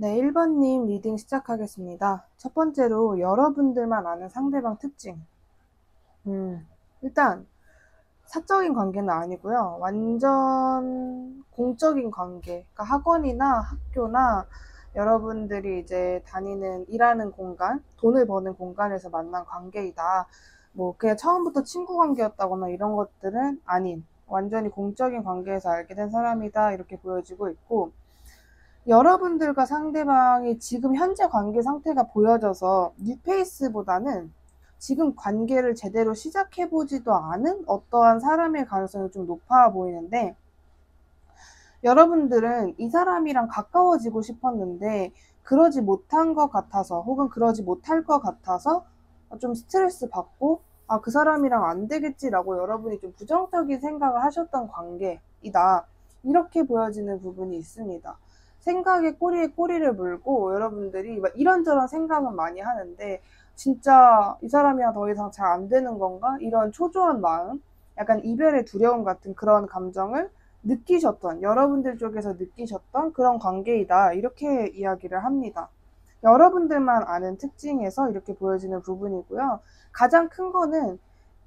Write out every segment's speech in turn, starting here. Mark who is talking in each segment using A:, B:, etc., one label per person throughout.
A: 네, 1번님 리딩 시작하겠습니다. 첫 번째로 여러분들만 아는 상대방 특징. 일단 사적인 관계는 아니고요. 완전 공적인 관계. 그러니까 학원이나 학교나 여러분들이 이제 다니는 일하는 공간, 돈을 버는 공간에서 만난 관계이다. 뭐 그냥 처음부터 친구 관계였다거나 이런 것들은 아닌 완전히 공적인 관계에서 알게 된 사람이다. 이렇게 보여지고 있고, 여러분들과 상대방이 지금 현재 관계 상태가 보여져서 뉴페이스보다는 지금 관계를 제대로 시작해보지도 않은 어떠한 사람의 가능성이 좀 높아 보이는데, 여러분들은 이 사람이랑 가까워지고 싶었는데 그러지 못한 것 같아서, 혹은 그러지 못할 것 같아서 좀 스트레스 받고, 아, 그 사람이랑 안 되겠지라고 여러분이 좀 부정적인 생각을 하셨던 관계이다, 이렇게 보여지는 부분이 있습니다. 생각에 꼬리에 꼬리를 물고 여러분들이 막 이런저런 생각은 많이 하는데, 진짜 이 사람이랑 더 이상 잘 안 되는 건가? 이런 초조한 마음, 약간 이별의 두려움 같은 그런 감정을 느끼셨던, 여러분들 쪽에서 느끼셨던 그런 관계이다, 이렇게 이야기를 합니다. 여러분들만 아는 특징에서 이렇게 보여지는 부분이고요. 가장 큰 거는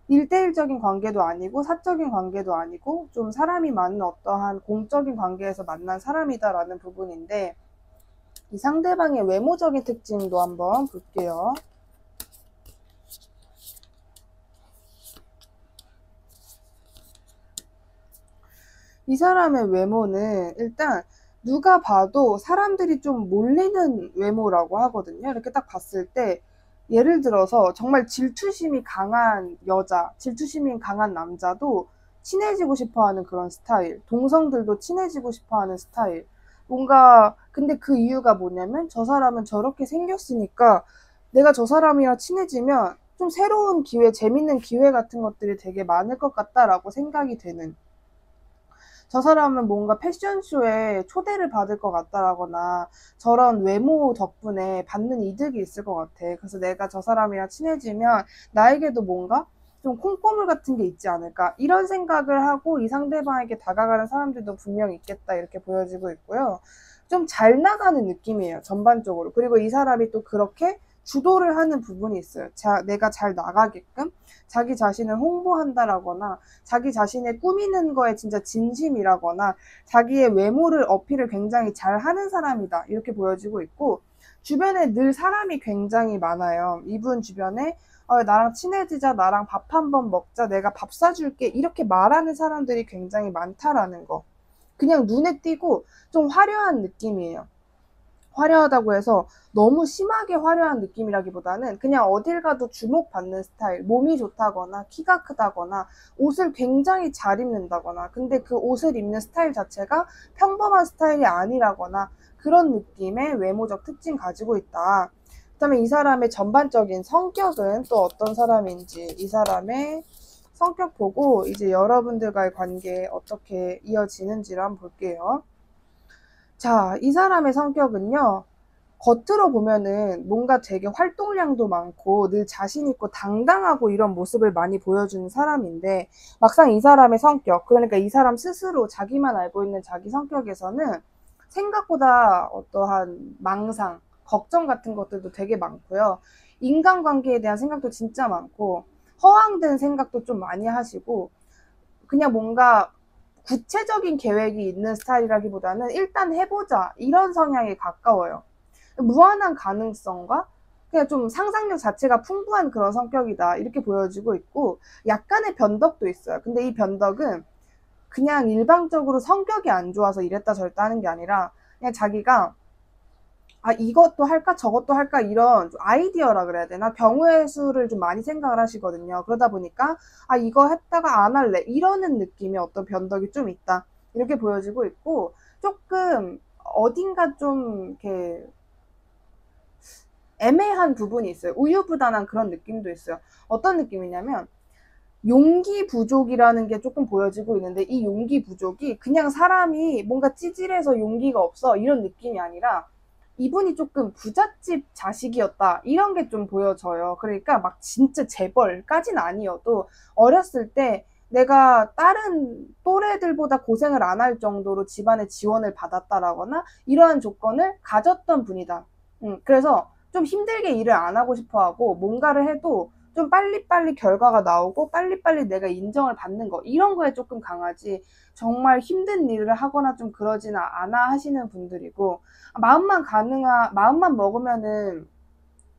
A: 1대1적인 관계도 아니고 사적인 관계도 아니고 좀 사람이 많은 어떠한 공적인 관계에서 만난 사람이다라는 부분인데, 이 상대방의 외모적인 특징도 한번 볼게요. 이 사람의 외모는 일단 누가 봐도 사람들이 좀 몰리는 외모라고 하거든요. 이렇게 딱 봤을 때, 예를 들어서 정말 질투심이 강한 여자, 질투심이 강한 남자도 친해지고 싶어 하는 그런 스타일, 동성들도 친해지고 싶어 하는 스타일. 뭔가, 근데 그 이유가 뭐냐면 저 사람은 저렇게 생겼으니까 내가 저 사람이랑 친해지면 좀 새로운 기회, 재밌는 기회 같은 것들이 되게 많을 것 같다라고 생각이 되는, 저 사람은 뭔가 패션쇼에 초대를 받을 것 같다라거나 저런 외모 덕분에 받는 이득이 있을 것 같아. 그래서 내가 저 사람이랑 친해지면 나에게도 뭔가 좀 콩고물 같은 게 있지 않을까, 이런 생각을 하고 이 상대방에게 다가가는 사람들도 분명히 있겠다, 이렇게 보여지고 있고요. 좀 잘 나가는 느낌이에요, 전반적으로. 그리고 이 사람이 또 그렇게 주도를 하는 부분이 있어요. 내가 잘 나가게끔 자기 자신을 홍보한다라거나 자기 자신의 꾸미는 거에 진짜 진심이라거나 자기의 외모를 어필을 굉장히 잘 하는 사람이다, 이렇게 보여지고 있고, 주변에 늘 사람이 굉장히 많아요. 이분 주변에 나랑 친해지자, 나랑 밥 한번 먹자, 내가 밥 사줄게, 이렇게 말하는 사람들이 굉장히 많다라는 거. 그냥 눈에 띄고 좀 화려한 느낌이에요. 화려하다고 해서 너무 심하게 화려한 느낌이라기보다는 그냥 어딜 가도 주목받는 스타일, 몸이 좋다거나 키가 크다거나 옷을 굉장히 잘 입는다거나, 근데 그 옷을 입는 스타일 자체가 평범한 스타일이 아니라거나, 그런 느낌의 외모적 특징 가지고 있다. 그다음에 이 사람의 전반적인 성격은 또 어떤 사람인지, 이 사람의 성격 보고 이제 여러분들과의 관계 어떻게 이어지는지를 한번 볼게요. 자, 이 사람의 성격은요, 겉으로 보면은 뭔가 되게 활동량도 많고 늘 자신 있고 당당하고 이런 모습을 많이 보여주는 사람인데, 막상 이 사람의 성격, 그러니까 이 사람 스스로 자기만 알고 있는 자기 성격에서는 생각보다 어떠한 망상, 걱정 같은 것들도 되게 많고요. 인간관계에 대한 생각도 진짜 많고, 허황된 생각도 좀 많이 하시고, 그냥 뭔가 구체적인 계획이 있는 스타일이라기보다는 일단 해보자, 이런 성향에 가까워요. 무한한 가능성과 그냥 좀 상상력 자체가 풍부한 그런 성격이다, 이렇게 보여지고 있고, 약간의 변덕도 있어요. 근데 이 변덕은 그냥 일방적으로 성격이 안 좋아서 이랬다 저랬다 하는 게 아니라, 그냥 자기가 이것도 할까 저것도 할까, 이런 아이디어라 그래야 되나, 경우의 수를 좀 많이 생각을 하시거든요. 그러다 보니까 이거 했다가 안 할래, 이러는 느낌의 어떤 변덕이 좀 있다, 이렇게 보여지고 있고, 조금 어딘가 좀 이렇게 애매한 부분이 있어요. 우유부단한 그런 느낌도 있어요. 어떤 느낌이냐면 용기 부족이라는 게 조금 보여지고 있는데, 이 용기 부족이 그냥 사람이 뭔가 찌질해서 용기가 없어, 이런 느낌이 아니라 이분이 조금 부잣집 자식이었다, 이런 게 좀 보여져요. 그러니까 막 진짜 재벌까지는 아니어도 어렸을 때 내가 다른 또래들보다 고생을 안 할 정도로 집안의 지원을 받았다라거나 이러한 조건을 가졌던 분이다. 그래서 좀 힘들게 일을 안 하고 싶어 하고 뭔가를 해도 좀 빨리빨리 결과가 나오고 빨리빨리 내가 인정을 받는 거, 이런 거에 조금 강하지, 정말 힘든 일을 하거나 좀 그러지는 않아 하시는 분들이고, 마음만 먹으면은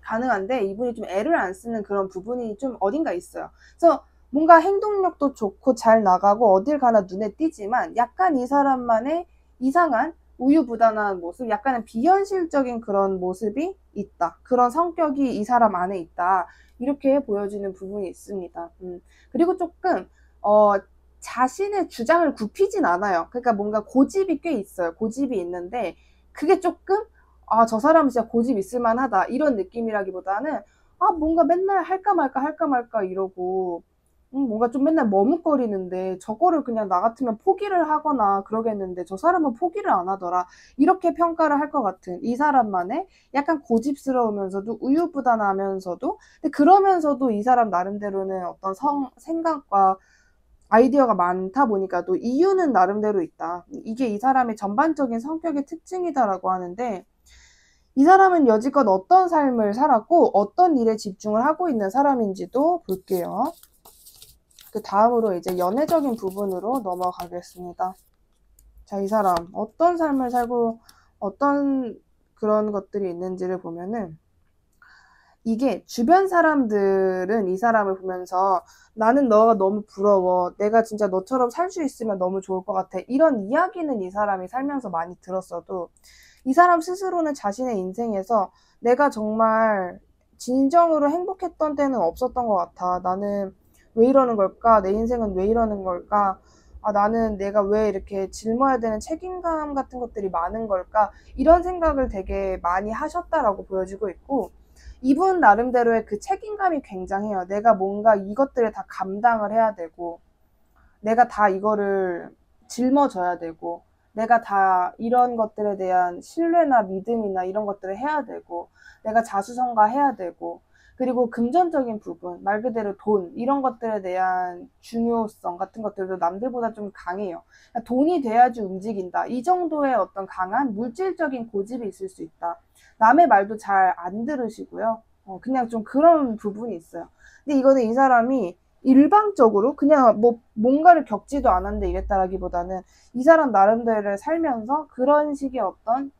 A: 가능한데, 이분이 좀 애를 안 쓰는 그런 부분이 좀 어딘가 있어요. 그래서 뭔가 행동력도 좋고 잘 나가고 어딜 가나 눈에 띄지만 약간 이 사람만의 이상한 우유부단한 모습, 약간은 비현실적인 그런 모습이 있다. 그런 성격이 이 사람 안에 있다. 이렇게 보여지는 부분이 있습니다. 그리고 조금 자신의 주장을 굽히진 않아요. 그러니까 뭔가 고집이 꽤 있어요. 고집이 있는데 그게 조금 저 사람은 진짜 고집 있을 만하다, 이런 느낌이라기보다는 뭔가 맨날 할까 말까 이러고 뭔가 좀 맨날 머뭇거리는데 저거를 그냥 나 같으면 포기를 하거나 그러겠는데 저 사람은 포기를 안 하더라, 이렇게 평가를 할 것 같은 이 사람만의 약간 고집스러우면서도 우유부단하면서도, 근데 그러면서도 이 사람 나름대로는 어떤 생각과 아이디어가 많다 보니까 또 이유는 나름대로 있다. 이게 이 사람의 전반적인 성격의 특징이다라고 하는데, 이 사람은 여지껏 어떤 삶을 살았고 어떤 일에 집중을 하고 있는 사람인지도 볼게요. 그 다음으로 이제 연애적인 부분으로 넘어가겠습니다. 자, 이 사람 어떤 삶을 살고 어떤 그런 것들이 있는지를 보면은, 이게 주변 사람들은 이 사람을 보면서 나는 너가 너무 부러워, 내가 진짜 너처럼 살 수 있으면 너무 좋을 것 같아, 이런 이야기는 이 사람이 살면서 많이 들었어도 이 사람 스스로는 자신의 인생에서 내가 정말 진정으로 행복했던 때는 없었던 것 같아. 나는 왜 이러는 걸까? 내 인생은 왜 이러는 걸까? 나는 내가 왜 이렇게 짊어야 되는 책임감 같은 것들이 많은 걸까? 이런 생각을 되게 많이 하셨다라고 보여지고 있고, 이분 나름대로의 그 책임감이 굉장해요. 내가 뭔가 이것들을 다 감당을 해야 되고, 내가 다 이거를 짊어져야 되고, 내가 다 이런 것들에 대한 신뢰나 믿음이나 이런 것들을 해야 되고, 내가 자수성가해야 되고, 그리고 금전적인 부분, 말 그대로 돈, 이런 것들에 대한 중요성 같은 것들도 남들보다 좀 강해요. 그러니까 돈이 돼야지 움직인다, 이 정도의 어떤 강한 물질적인 고집이 있을 수 있다. 남의 말도 잘 안 들으시고요. 그냥 좀 그런 부분이 있어요. 근데 이거는 이 사람이 일방적으로 그냥 뭐 뭔가를 겪지도 않았는데 이랬다라기보다는 이 사람 나름대로를 살면서 그런 식의 어떤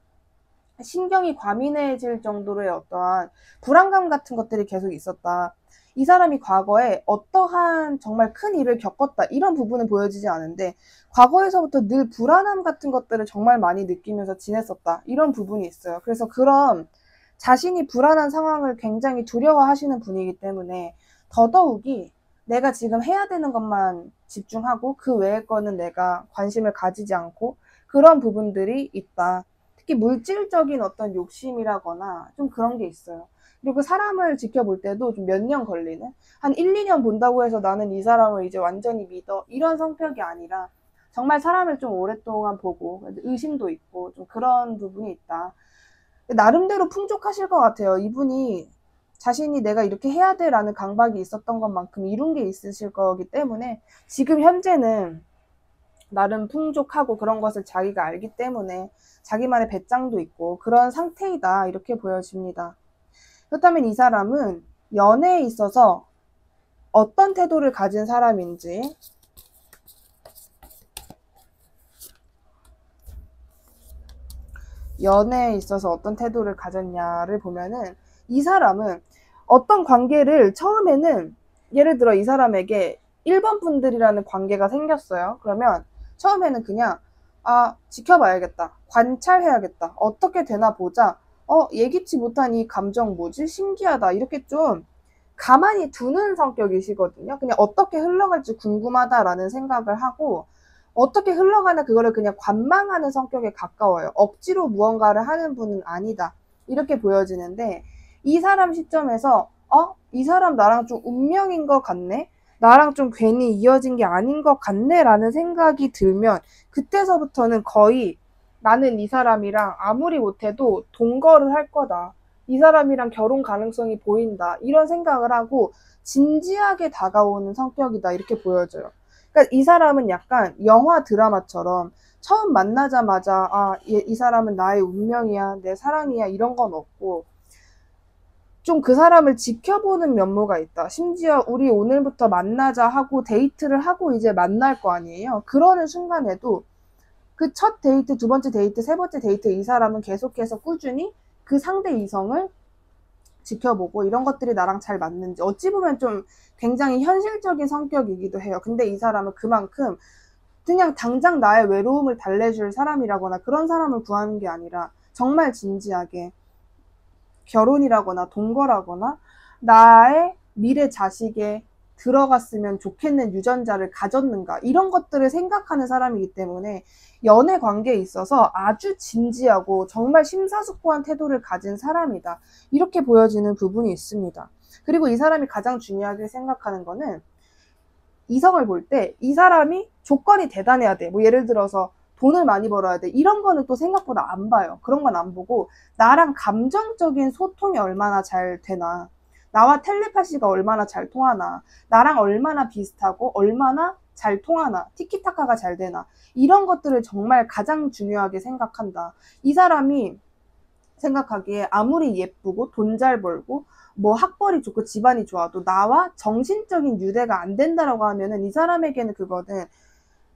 A: 신경이 과민해질 정도로의 어떠한 불안감 같은 것들이 계속 있었다. 이 사람이 과거에 어떠한 정말 큰 일을 겪었다, 이런 부분은 보여지지 않은데 과거에서부터 늘 불안함 같은 것들을 정말 많이 느끼면서 지냈었다, 이런 부분이 있어요. 그래서 그런 자신이 불안한 상황을 굉장히 두려워하시는 분이기 때문에 더더욱이 내가 지금 해야 되는 것만 집중하고 그 외의 거는 내가 관심을 가지지 않고 그런 부분들이 있다. 특히 물질적인 어떤 욕심이라거나 좀 그런 게 있어요. 그리고 사람을 지켜볼 때도 좀 몇 년 걸리는, 한 1, 2년 본다고 해서 나는 이 사람을 이제 완전히 믿어, 이런 성격이 아니라 정말 사람을 좀 오랫동안 보고 의심도 있고 좀 그런 부분이 있다. 나름대로 풍족하실 것 같아요. 이분이 자신이 내가 이렇게 해야 돼 라는 강박이 있었던 것만큼 이룬 게 있으실 거기 때문에 지금 현재는 나름 풍족하고 그런 것을 자기가 알기 때문에 자기만의 배짱도 있고 그런 상태이다, 이렇게 보여집니다. 그렇다면 이 사람은 연애에 있어서 어떤 태도를 가진 사람인지, 연애에 있어서 어떤 태도를 가졌냐를 보면은, 이 사람은 어떤 관계를 처음에는, 예를 들어 이 사람에게 1번 분들이라는 관계가 생겼어요. 그러면 처음에는 그냥 지켜봐야겠다, 관찰해야겠다, 어떻게 되나 보자, 예기치 못한 이 감정 뭐지, 신기하다, 이렇게 좀 가만히 두는 성격이시거든요. 그냥 어떻게 흘러갈지 궁금하다라는 생각을 하고 어떻게 흘러가나 그거를 그냥 관망하는 성격에 가까워요. 억지로 무언가를 하는 분은 아니다, 이렇게 보여지는데, 이 사람 시점에서 이 사람 나랑 좀 운명인 것 같네, 나랑 좀 괜히 이어진 게 아닌 것 같네 라는 생각이 들면 그때서부터는 거의 나는 이 사람이랑 아무리 못해도 동거를 할 거다, 이 사람이랑 결혼 가능성이 보인다, 이런 생각을 하고 진지하게 다가오는 성격이다, 이렇게 보여져요. 그러니까 이 사람은 약간 영화 드라마처럼 처음 만나자마자 이 사람은 나의 운명이야, 내 사랑이야 이런 건 없고 좀 그 사람을 지켜보는 면모가 있다. 심지어 우리 오늘부터 만나자 하고 데이트를 하고 이제 만날 거 아니에요. 그러는 순간에도 그 첫 데이트, 두 번째 데이트, 세 번째 데이트 이 사람은 계속해서 꾸준히 그 상대 이성을 지켜보고 이런 것들이 나랑 잘 맞는지, 어찌 보면 좀 굉장히 현실적인 성격이기도 해요. 근데 이 사람은 그만큼 그냥 당장 나의 외로움을 달래줄 사람이라거나 그런 사람을 구하는 게 아니라 정말 진지하게 결혼이라거나 동거라거나 나의 미래 자식에 들어갔으면 좋겠는 유전자를 가졌는가 이런 것들을 생각하는 사람이기 때문에 연애 관계에 있어서 아주 진지하고 정말 심사숙고한 태도를 가진 사람이다. 이렇게 보여지는 부분이 있습니다. 그리고 이 사람이 가장 중요하게 생각하는 거는 이성을 볼 때 이 사람이 조건이 대단해야 돼. 뭐 예를 들어서 돈을 많이 벌어야 돼. 이런 거는 또 생각보다 안 봐요. 그런 건 안 보고 나랑 감정적인 소통이 얼마나 잘 되나, 나와 텔레파시가 얼마나 잘 통하나, 나랑 얼마나 비슷하고 얼마나 잘 통하나, 티키타카가 잘 되나 이런 것들을 정말 가장 중요하게 생각한다. 이 사람이 생각하기에 아무리 예쁘고 돈 잘 벌고 뭐 학벌이 좋고 집안이 좋아도 나와 정신적인 유대가 안 된다라고 하면은 이 사람에게는 그거는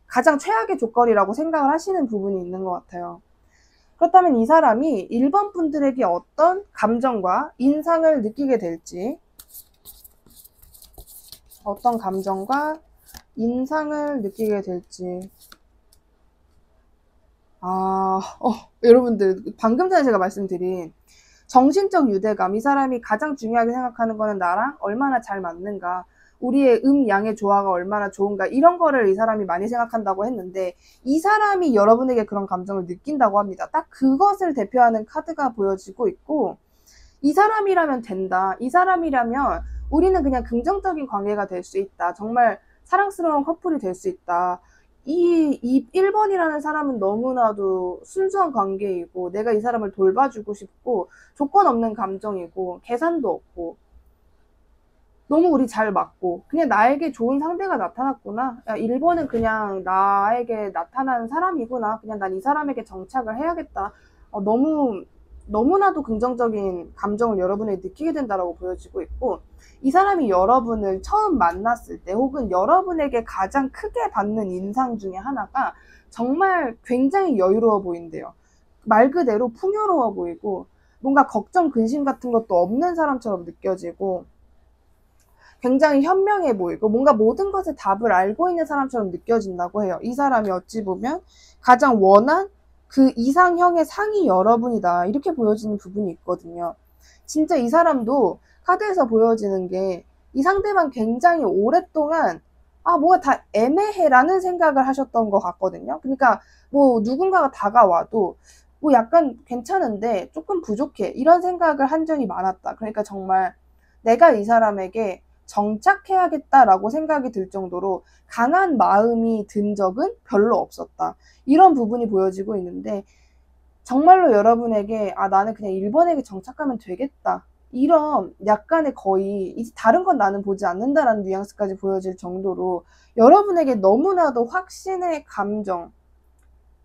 A: 가장 최악의 조건이라고 생각을 하시는 부분이 있는 것 같아요. 그렇다면 이 사람이 1번 분들에게 어떤 감정과 인상을 느끼게 될지, 어떤 감정과 인상을 느끼게 될지. 여러분들 방금 전에 제가 말씀드린 정신적 유대감, 이 사람이 가장 중요하게 생각하는 거는 나랑 얼마나 잘 맞는가, 우리의 양의 조화가 얼마나 좋은가 이런 거를 이 사람이 많이 생각한다고 했는데 이 사람이 여러분에게 그런 감정을 느낀다고 합니다. 딱 그것을 대표하는 카드가 보여지고 있고, 이 사람이라면 된다, 이 사람이라면 우리는 그냥 긍정적인 관계가 될 수 있다, 정말 사랑스러운 커플이 될 수 있다, 이 1번이라는 사람은 너무나도 순수한 관계이고 내가 이 사람을 돌봐주고 싶고 조건 없는 감정이고 계산도 없고 너무 우리 잘 맞고 그냥 나에게 좋은 상대가 나타났구나, 1번은 그냥 나에게 나타난 사람이구나, 그냥 난 이 사람에게 정착을 해야겠다, 너무나도 긍정적인 감정을 여러분에게 느끼게 된다고 보여지고 있고, 이 사람이 여러분을 처음 만났을 때 혹은 여러분에게 가장 크게 받는 인상 중에 하나가 정말 굉장히 여유로워 보인대요. 말 그대로 풍요로워 보이고 뭔가 걱정 근심 같은 것도 없는 사람처럼 느껴지고 굉장히 현명해 보이고 뭔가 모든 것의 답을 알고 있는 사람처럼 느껴진다고 해요. 이 사람이 어찌 보면 가장 원한 그 이상형의 상이 여러분이다, 이렇게 보여지는 부분이 있거든요. 진짜 이 사람도 카드에서 보여지는 게 이 상대방 굉장히 오랫동안 뭐가 다 애매해라는 생각을 하셨던 것 같거든요. 그러니까 뭐 누군가가 다가와도 뭐 약간 괜찮은데 조금 부족해 이런 생각을 한 적이 많았다. 그러니까 정말 내가 이 사람에게 정착해야겠다라고 생각이 들 정도로 강한 마음이 든 적은 별로 없었다. 이런 부분이 보여지고 있는데 정말로 여러분에게 나는 그냥 1번에게 정착하면 되겠다, 이런 약간의 거의 이제 다른 건 나는 보지 않는다라는 뉘앙스까지 보여질 정도로 여러분에게 너무나도 확신의 감정,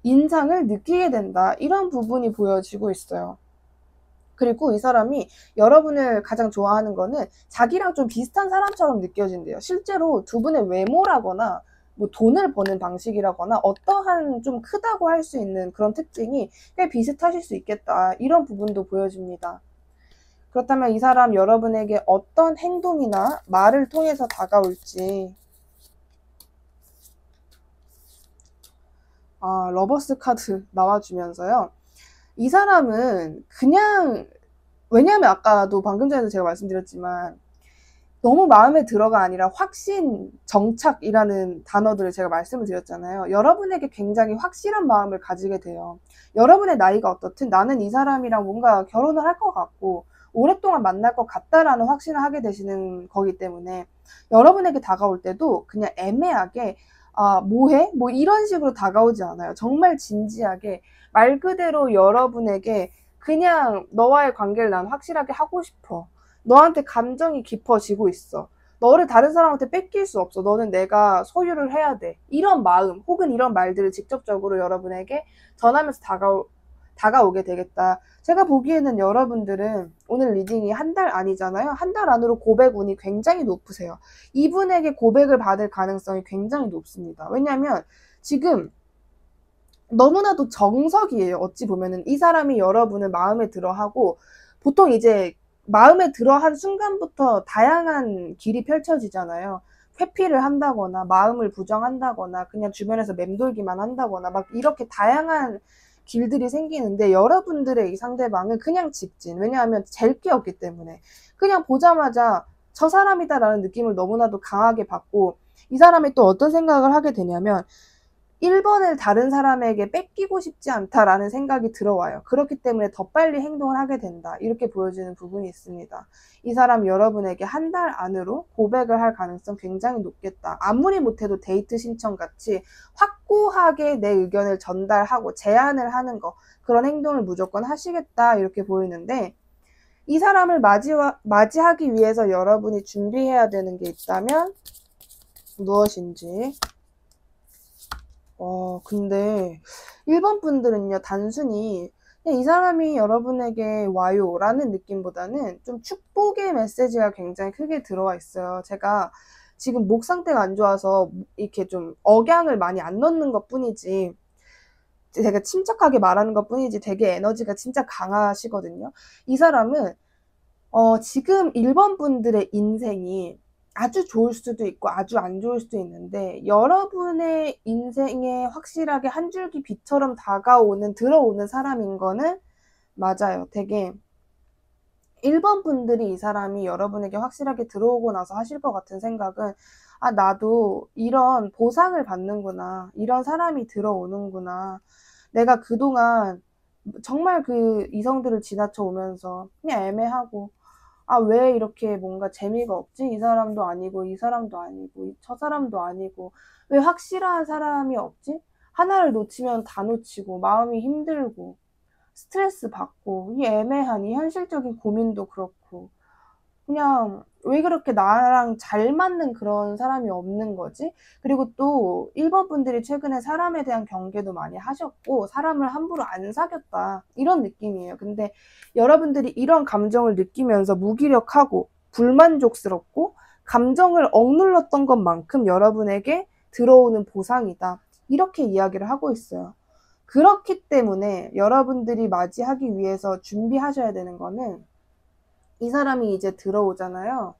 A: 인상을 느끼게 된다, 이런 부분이 보여지고 있어요. 그리고 이 사람이 여러분을 가장 좋아하는 거는 자기랑 좀 비슷한 사람처럼 느껴진대요. 실제로 두 분의 외모라거나 뭐 돈을 버는 방식이라거나 어떠한 좀 크다고 할 수 있는 그런 특징이 꽤 비슷하실 수 있겠다, 이런 부분도 보여집니다. 그렇다면 이 사람 여러분에게 어떤 행동이나 말을 통해서 다가올지. 러버스 카드 나와주면서요, 이 사람은 그냥, 왜냐하면 아까도 방금 전에도 제가 말씀드렸지만 너무 마음에 들어가 아니라 확신, 정착이라는 단어들을 제가 말씀을 드렸잖아요. 여러분에게 굉장히 확실한 마음을 가지게 돼요. 여러분의 나이가 어떻든 나는 이 사람이랑 뭔가 결혼을 할 것 같고 오랫동안 만날 것 같다라는 확신을 하게 되시는 거기 때문에 여러분에게 다가올 때도 그냥 애매하게 뭐해? 뭐 이런 식으로 다가오지 않아요. 정말 진지하게 말 그대로 여러분에게 그냥 너와의 관계를 난 확실하게 하고 싶어, 너한테 감정이 깊어지고 있어, 너를 다른 사람한테 뺏길 수 없어. 너는 내가 소유를 해야 돼. 이런 마음 혹은 이런 말들을 직접적으로 여러분에게 전하면서 다가오게 되겠다. 제가 보기에는 여러분들은 오늘 리딩이 한 달 아니잖아요. 한 달 안으로 고백 운이 굉장히 높으세요. 이분에게 고백을 받을 가능성이 굉장히 높습니다. 왜냐하면 지금 너무나도 정석이에요. 어찌 보면은 이 사람이 여러분을 마음에 들어하고, 보통 이제 마음에 들어한 순간부터 다양한 길이 펼쳐지잖아요. 회피를 한다거나 마음을 부정한다거나 그냥 주변에서 맴돌기만 한다거나 막 이렇게 다양한 길들이 생기는데, 여러분들의 이 상대방은 그냥 직진. 왜냐하면 잴 게 없기 때문에 그냥 보자마자 저 사람이다라는 느낌을 너무나도 강하게 받고, 이 사람이 또 어떤 생각을 하게 되냐면 1번을 다른 사람에게 뺏기고 싶지 않다라는 생각이 들어와요. 그렇기 때문에 더 빨리 행동을 하게 된다. 이렇게 보여지는 부분이 있습니다. 이 사람 여러분에게 한 달 안으로 고백을 할 가능성 굉장히 높겠다. 아무리 못해도 데이트 신청 같이 확고하게 내 의견을 전달하고 제안을 하는 거, 그런 행동을 무조건 하시겠다. 이렇게 보이는데, 이 사람을 맞이하기 위해서 여러분이 준비해야 되는 게 있다면 무엇인지. 근데 1번 분들은요, 단순히 그냥 이 사람이 여러분에게 와요 라는 느낌보다는 좀 축복의 메시지가 굉장히 크게 들어와 있어요. 제가 지금 목 상태가 안 좋아서 이렇게 좀 억양을 많이 안 넣는 것 뿐이지, 제가 침착하게 말하는 것 뿐이지 되게 에너지가 진짜 강하시거든요. 이 사람은 지금 1번 분들의 인생이 아주 좋을 수도 있고 아주 안 좋을 수도 있는데, 여러분의 인생에 확실하게 한 줄기 빛처럼 들어오는 사람인 거는 맞아요. 되게 1번 분들이 이 사람이 여러분에게 확실하게 들어오고 나서 하실 것 같은 생각은, 아, 나도 이런 보상을 받는구나. 이런 사람이 들어오는구나. 내가 그동안 정말 그 이성들을 지나쳐 오면서 그냥 애매하고, 아, 왜 이렇게 뭔가 재미가 없지? 이 사람도 아니고, 이 사람도 아니고, 저 사람도 아니고, 왜 확실한 사람이 없지? 하나를 놓치면 다 놓치고, 마음이 힘들고, 스트레스 받고, 이 애매한 이 현실적인 고민도 그렇고, 그냥 왜 그렇게 나랑 잘 맞는 그런 사람이 없는 거지? 그리고 또 1번 분들이 최근에 사람에 대한 경계도 많이 하셨고, 사람을 함부로 안 사귀었다, 이런 느낌이에요. 근데 여러분들이 이런 감정을 느끼면서 무기력하고 불만족스럽고 감정을 억눌렀던 것만큼 여러분에게 들어오는 보상이다, 이렇게 이야기를 하고 있어요. 그렇기 때문에 여러분들이 맞이하기 위해서 준비하셔야 되는 거는, 이 사람이 이제 들어오잖아요.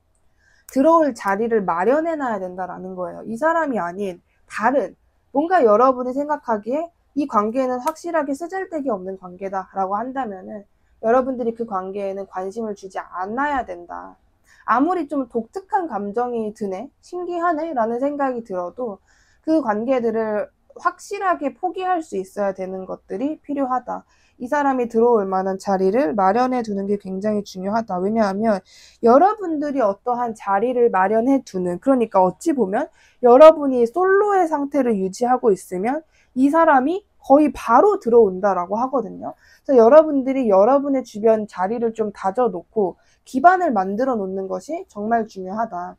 A: 들어올 자리를 마련해 놔야 된다라는 거예요. 이 사람이 아닌 다른, 뭔가 여러분이 생각하기에 이 관계는 확실하게 쓰잘데기 없는 관계다라고 한다면은, 여러분들이 그 관계에는 관심을 주지 않아야 된다. 아무리 좀 독특한 감정이 드네, 신기하네 라는 생각이 들어도 그 관계들을 확실하게 포기할 수 있어야 되는 것들이 필요하다. 이 사람이 들어올 만한 자리를 마련해 두는 게 굉장히 중요하다. 왜냐하면 여러분들이 어떠한 자리를 마련해 두는, 그러니까 어찌 보면 여러분이 솔로의 상태를 유지하고 있으면 이 사람이 거의 바로 들어온다라고 하거든요. 그래서 여러분들이 여러분의 주변 자리를 좀 다져놓고 기반을 만들어 놓는 것이 정말 중요하다.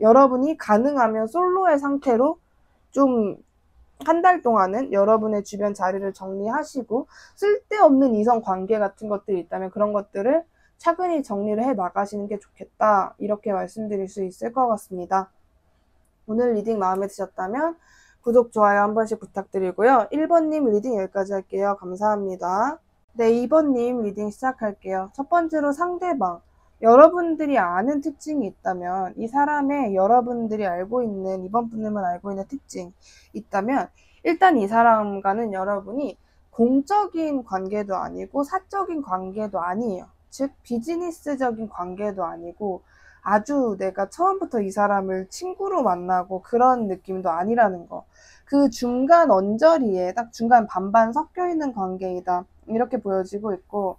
A: 여러분이 가능하면 솔로의 상태로 좀 한 달 동안은 여러분의 주변 자리를 정리하시고, 쓸데없는 이성 관계 같은 것들이 있다면 그런 것들을 차근히 정리를 해 나가시는 게 좋겠다, 이렇게 말씀드릴 수 있을 것 같습니다. 오늘 리딩 마음에 드셨다면 구독, 좋아요 한 번씩 부탁드리고요. 1번님 리딩 여기까지 할게요. 감사합니다. 네, 2번님 리딩 시작할게요. 첫 번째로 상대방. 여러분들이 아는 특징이 있다면, 이 사람의 여러분들이 알고 있는, 이번 분들만 알고 있는 특징이 있다면, 일단 이 사람과는 여러분이 공적인 관계도 아니고 사적인 관계도 아니에요. 즉 비즈니스적인 관계도 아니고, 아주 내가 처음부터 이 사람을 친구로 만나고 그런 느낌도 아니라는 거. 그 중간 언저리에 딱 중간 반반 섞여 있는 관계이다, 이렇게 보여지고 있고,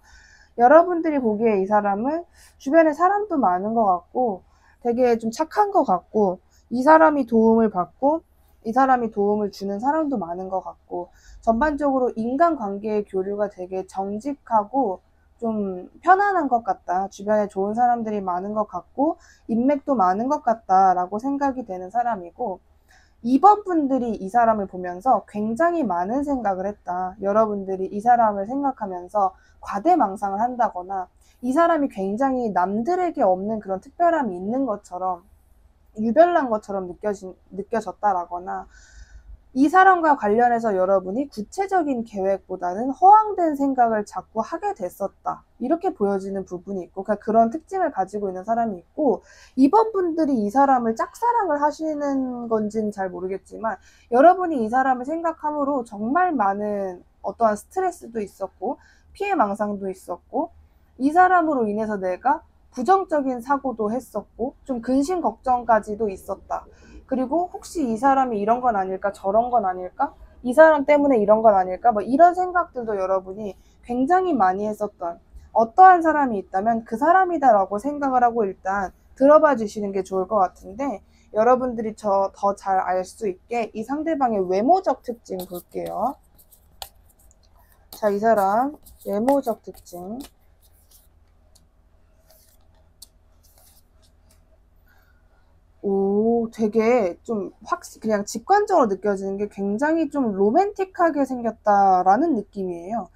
A: 여러분들이 보기에 이 사람은 주변에 사람도 많은 것 같고 되게 좀 착한 것 같고, 이 사람이 도움을 받고 이 사람이 도움을 주는 사람도 많은 것 같고, 전반적으로 인간관계의 교류가 되게 정직하고 좀 편안한 것 같다. 주변에 좋은 사람들이 많은 것 같고 인맥도 많은 것 같다라고 생각이 되는 사람이고, 2번 분들이 이 사람을 보면서 굉장히 많은 생각을 했다. 여러분들이 이 사람을 생각하면서 과대망상을 한다거나 이 사람이 굉장히 남들에게 없는 그런 특별함이 있는 것처럼, 유별난 것처럼 느껴졌다라거나, 이 사람과 관련해서 여러분이 구체적인 계획보다는 허황된 생각을 자꾸 하게 됐었다. 이렇게 보여지는 부분이 있고, 그러니까 그런 특징을 가지고 있는 사람이 있고, 이번 분들이 이 사람을 짝사랑을 하시는 건지는 잘 모르겠지만, 여러분이 이 사람을 생각함으로 정말 많은 어떠한 스트레스도 있었고, 피해망상도 있었고, 이 사람으로 인해서 내가 부정적인 사고도 했었고, 좀 근심 걱정까지도 있었다. 그리고 혹시 이 사람이 이런 건 아닐까, 저런 건 아닐까, 이 사람 때문에 이런 건 아닐까, 뭐 이런 생각들도 여러분이 굉장히 많이 했었던, 어떠한 사람이 있다면 그 사람이다라고 생각을 하고 일단 들어봐 주시는 게 좋을 것 같은데, 여러분들이 더 잘 알 수 있게 이 상대방의 외모적 특징 볼게요. 자, 이 사람 외모적 특징. 오, 되게 좀 그냥 직관적으로 느껴지는 게 굉장히 좀 로맨틱하게 생겼다라는 느낌이에요.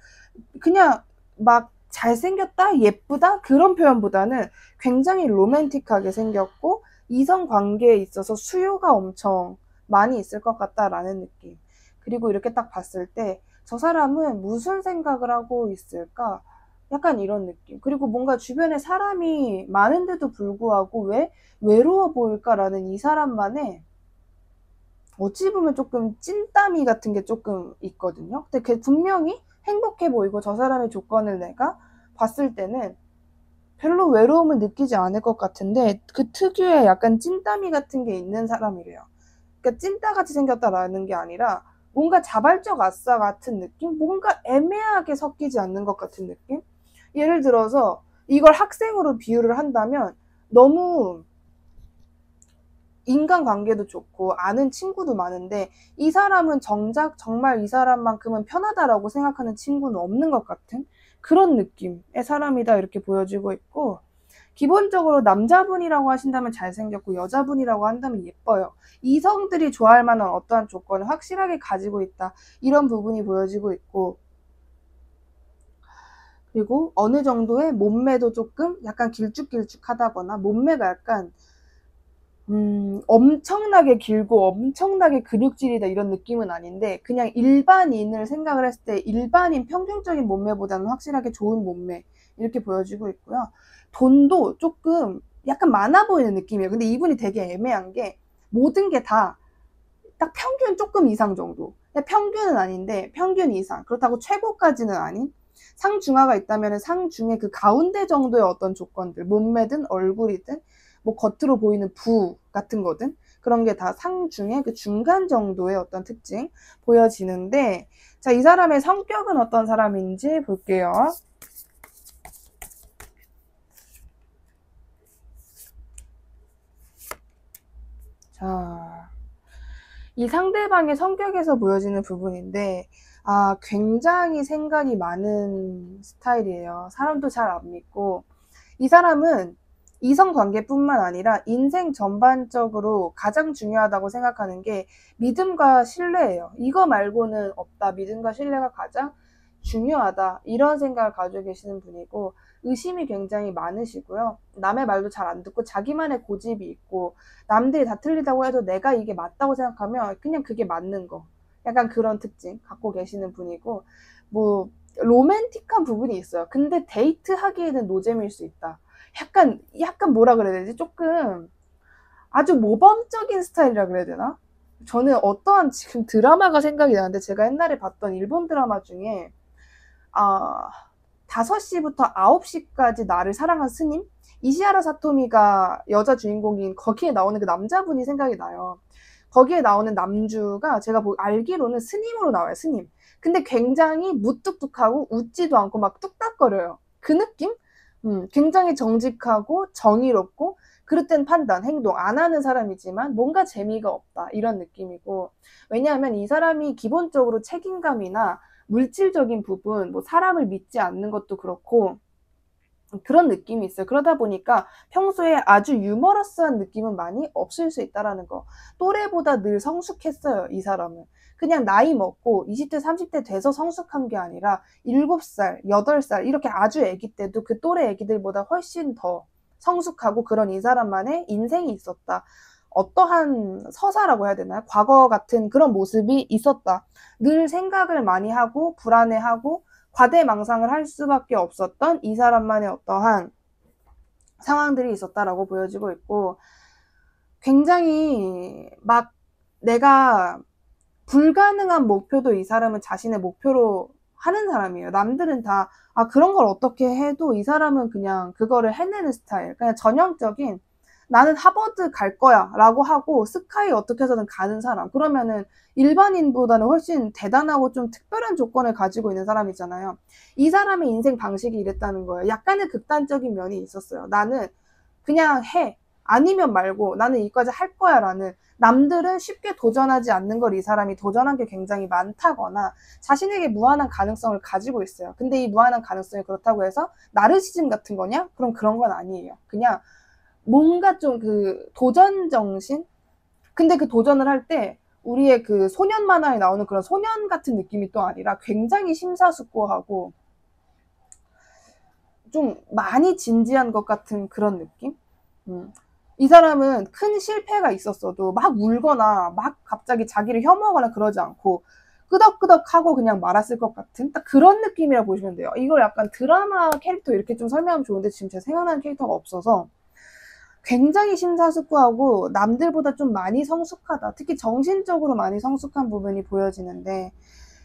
A: 그냥 막 잘생겼다, 예쁘다 그런 표현보다는 굉장히 로맨틱하게 생겼고, 이성 관계에 있어서 수요가 엄청 많이 있을 것 같다라는 느낌. 그리고 이렇게 딱 봤을 때 저 사람은 무슨 생각을 하고 있을까? 약간 이런 느낌. 그리고 뭔가 주변에 사람이 많은데도 불구하고 왜 외로워 보일까라는 이 사람만의, 어찌 보면 조금 찐따미 같은 게 조금 있거든요. 근데 걔 분명히 행복해 보이고 저 사람의 조건을 내가 봤을 때는 별로 외로움을 느끼지 않을 것 같은데, 그 특유의 약간 찐따미 같은 게 있는 사람이래요. 그러니까 찐따같이 생겼다라는 게 아니라 뭔가 자발적 아싸 같은 느낌? 뭔가 애매하게 섞이지 않는 것 같은 느낌? 예를 들어서 이걸 학생으로 비유를 한다면, 너무 인간관계도 좋고 아는 친구도 많은데 이 사람은 정작 정말 이 사람만큼은 편하다라고 생각하는 친구는 없는 것 같은 그런 느낌의 사람이다, 이렇게 보여지고 있고, 기본적으로 남자분이라고 하신다면 잘생겼고 여자분이라고 한다면 예뻐요. 이성들이 좋아할 만한 어떠한 조건을 확실하게 가지고 있다, 이런 부분이 보여지고 있고, 그리고 어느 정도의 몸매도 조금 약간 길쭉길쭉하다거나, 몸매가 약간 엄청나게 길고 엄청나게 근육질이다 이런 느낌은 아닌데, 그냥 일반인을 생각을 했을 때 일반인 평균적인 몸매보다는 확실하게 좋은 몸매, 이렇게 보여지고 있고요. 돈도 조금 약간 많아 보이는 느낌이에요. 근데 이분이 되게 애매한 게, 모든 게 다 딱 평균 조금 이상 정도. 평균은 아닌데 평균 이상. 그렇다고 최고까지는 아닌, 상중하가 있다면 상중의 그 가운데 정도의 어떤 조건들, 몸매든 얼굴이든 뭐 겉으로 보이는 부 같은 거든, 그런 게 다 상중의 그 중간 정도의 어떤 특징 보여지는데, 자, 이 사람의 성격은 어떤 사람인지 볼게요. 자, 이 상대방의 성격에서 보여지는 부분인데, 굉장히 생각이 많은 스타일이에요. 사람도 잘 안 믿고, 이 사람은 이성관계뿐만 아니라 인생 전반적으로 가장 중요하다고 생각하는 게 믿음과 신뢰예요. 이거 말고는 없다. 믿음과 신뢰가 가장 중요하다, 이런 생각을 가지고 계시는 분이고, 의심이 굉장히 많으시고요. 남의 말도 잘 안 듣고 자기만의 고집이 있고, 남들이 다 틀리다고 해도 내가 이게 맞다고 생각하면 그냥 그게 맞는 거, 약간 그런 특징 갖고 계시는 분이고, 뭐 로맨틱한 부분이 있어요. 근데 데이트하기에는 노잼일 수 있다. 약간 뭐라 그래야 되지? 조금 아주 모범적인 스타일이라 그래야 되나? 저는 어떠한 지금 드라마가 생각이 나는데, 제가 옛날에 봤던 일본 드라마 중에 5시부터 9시까지 나를 사랑한 스님? 이시하라 사토미가 여자 주인공인, 거기에 나오는 그 남자분이 생각이 나요. 거기에 나오는 남주가 제가 알기로는 스님으로 나와요, 스님. 근데 굉장히 무뚝뚝하고 웃지도 않고 막 뚝딱거려요. 그 느낌? 굉장히 정직하고 정의롭고, 그릇된 판단, 행동 안 하는 사람이지만 뭔가 재미가 없다, 이런 느낌이고, 왜냐하면 이 사람이 기본적으로 책임감이나 물질적인 부분, 뭐 사람을 믿지 않는 것도 그렇고, 그런 느낌이 있어요. 그러다 보니까 평소에 아주 유머러스한 느낌은 많이 없을 수 있다라는 거. 또래보다 늘 성숙했어요, 이 사람은. 그냥 나이 먹고 20대, 30대 돼서 성숙한 게 아니라 7살, 8살 이렇게 아주 아기 때도 그 또래 아기들보다 훨씬 더 성숙하고 그런 이 사람만의 인생이 있었다. 어떠한 서사라고 해야 되나요? 과거 같은 그런 모습이 있었다. 늘 생각을 많이 하고 불안해하고 과대망상을 할 수밖에 없었던 이 사람만의 어떠한 상황들이 있었다라고 보여지고 있고, 굉장히 막 내가 불가능한 목표도 이 사람은 자신의 목표로 하는 사람이에요. 남들은 다 그런 걸 어떻게 해도 이 사람은 그냥 그거를 해내는 스타일. 그냥 전형적인 나는 하버드 갈 거야 라고 하고 스카이 어떻게 해서든 가는 사람. 그러면은 일반인보다는 훨씬 대단하고 좀 특별한 조건을 가지고 있는 사람이잖아요. 이 사람의 인생 방식이 이랬다는 거예요. 약간의 극단적인 면이 있었어요. 나는 그냥 해. 아니면 말고 나는 이까지 할 거야 라는, 남들은 쉽게 도전하지 않는 걸 이 사람이 도전한 게 굉장히 많다거나 자신에게 무한한 가능성을 가지고 있어요. 근데 이 무한한 가능성이 그렇다고 해서 나르시즘 같은 거냐? 그럼 그런 건 아니에요. 그냥 뭔가 좀 그 도전 정신? 근데 그 도전을 할 때 우리의 그 소년 만화에 나오는 그런 소년 같은 느낌이 또 아니라 굉장히 심사숙고하고 좀 많이 진지한 것 같은 그런 느낌? 이 사람은 큰 실패가 있었어도 막 울거나 막 갑자기 자기를 혐오하거나 그러지 않고 끄덕끄덕하고 그냥 말았을 것 같은 딱 그런 느낌이라 보시면 돼요. 이걸 약간 드라마 캐릭터 이렇게 좀 설명하면 좋은데 지금 제가 생각나는 캐릭터가 없어서, 굉장히 심사숙고하고 남들보다 좀 많이 성숙하다. 특히 정신적으로 많이 성숙한 부분이 보여지는데,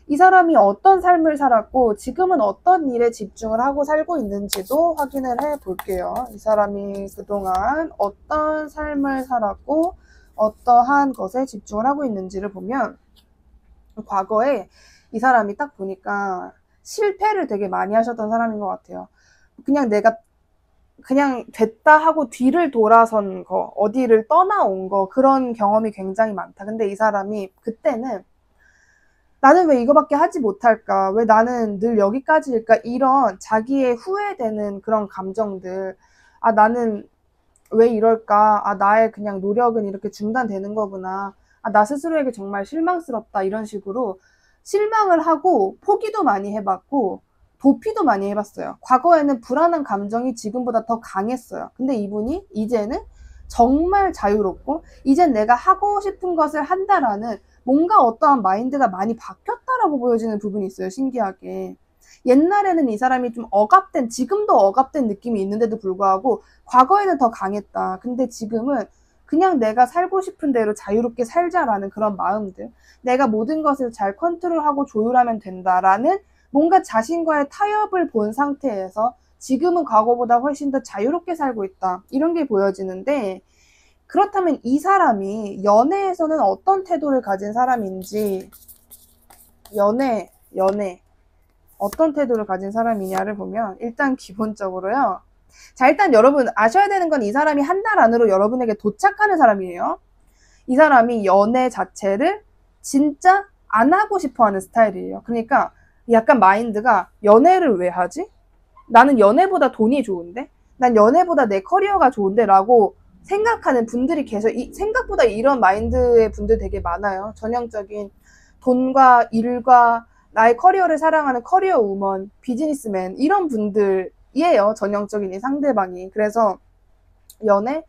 A: 이 사람이 어떤 삶을 살았고 지금은 어떤 일에 집중을 하고 살고 있는지도 확인을 해 볼게요. 이 사람이 그동안 어떤 삶을 살았고 어떠한 것에 집중을 하고 있는지를 보면, 과거에 이 사람이 딱 보니까 실패를 되게 많이 하셨던 사람인 것 같아요. 그냥 내가 그냥 됐다 하고 뒤를 돌아선 거, 어디를 떠나온 거, 그런 경험이 굉장히 많다. 근데 이 사람이 그때는 나는 왜 이거밖에 하지 못할까? 왜 나는 늘 여기까지일까? 이런 자기의 후회되는 그런 감정들. 나는 왜 이럴까? 나의 그냥 노력은 이렇게 중단되는 거구나. 나 스스로에게 정말 실망스럽다. 이런 식으로 실망을 하고 포기도 많이 해봤고 도피도 많이 해봤어요. 과거에는 불안한 감정이 지금보다 더 강했어요. 근데 이분이 이제는 정말 자유롭고 이젠 내가 하고 싶은 것을 한다라는 뭔가 어떠한 마인드가 많이 바뀌었다라고 보여지는 부분이 있어요. 신기하게. 옛날에는 이 사람이 좀 억압된, 지금도 억압된 느낌이 있는데도 불구하고 과거에는 더 강했다. 근데 지금은 그냥 내가 살고 싶은 대로 자유롭게 살자라는 그런 마음들, 내가 모든 것을 잘 컨트롤하고 조율하면 된다라는 뭔가 자신과의 타협을 본 상태에서 지금은 과거보다 훨씬 더 자유롭게 살고 있다. 이런 게 보여지는데, 그렇다면 이 사람이 연애에서는 어떤 태도를 가진 사람인지, 연애 어떤 태도를 가진 사람이냐를 보면, 일단 기본적으로요. 자, 일단 여러분 아셔야 되는 건 이 사람이 한 달 안으로 여러분에게 도착하는 사람이에요. 이 사람이 연애 자체를 진짜 안 하고 싶어 하는 스타일이에요. 그러니까 약간 마인드가, 연애를 왜 하지? 나는 연애보다 돈이 좋은데? 난 연애보다 내 커리어가 좋은데? 라고 생각하는 분들이 계속, 생각보다 이런 마인드의 분들 되게 많아요. 전형적인 돈과 일과 나의 커리어를 사랑하는 커리어 우먼, 비즈니스맨, 이런 분들이에요. 전형적인 이 상대방이. 그래서 연애?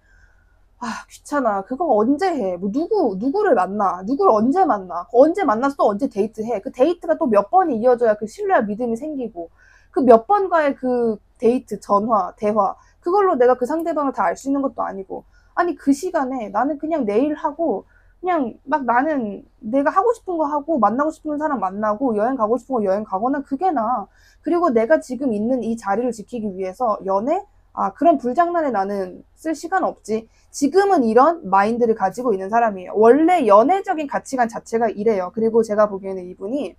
A: 귀찮아. 그거 언제 해? 뭐 누구를 만나? 누구를 언제 만나? 언제 만나서 또 언제 데이트해? 그 데이트가 또 몇 번이 이어져야 그 신뢰와 믿음이 생기고, 그 몇 번과의 그 데이트, 전화, 대화, 그걸로 내가 그 상대방을 다 알 수 있는 것도 아니고, 아니 그 시간에 나는 그냥 내일 하고 그냥 막 나는 내가 하고 싶은 거 하고 만나고 싶은 사람 만나고 여행 가고 싶은 거 여행 가거나 그게 나아. 그리고 내가 지금 있는 이 자리를 지키기 위해서 연애? 그런 불장난에 나는 쓸 시간 없지. 지금은 이런 마인드를 가지고 있는 사람이에요. 원래 연애적인 가치관 자체가 이래요. 그리고 제가 보기에는 이분이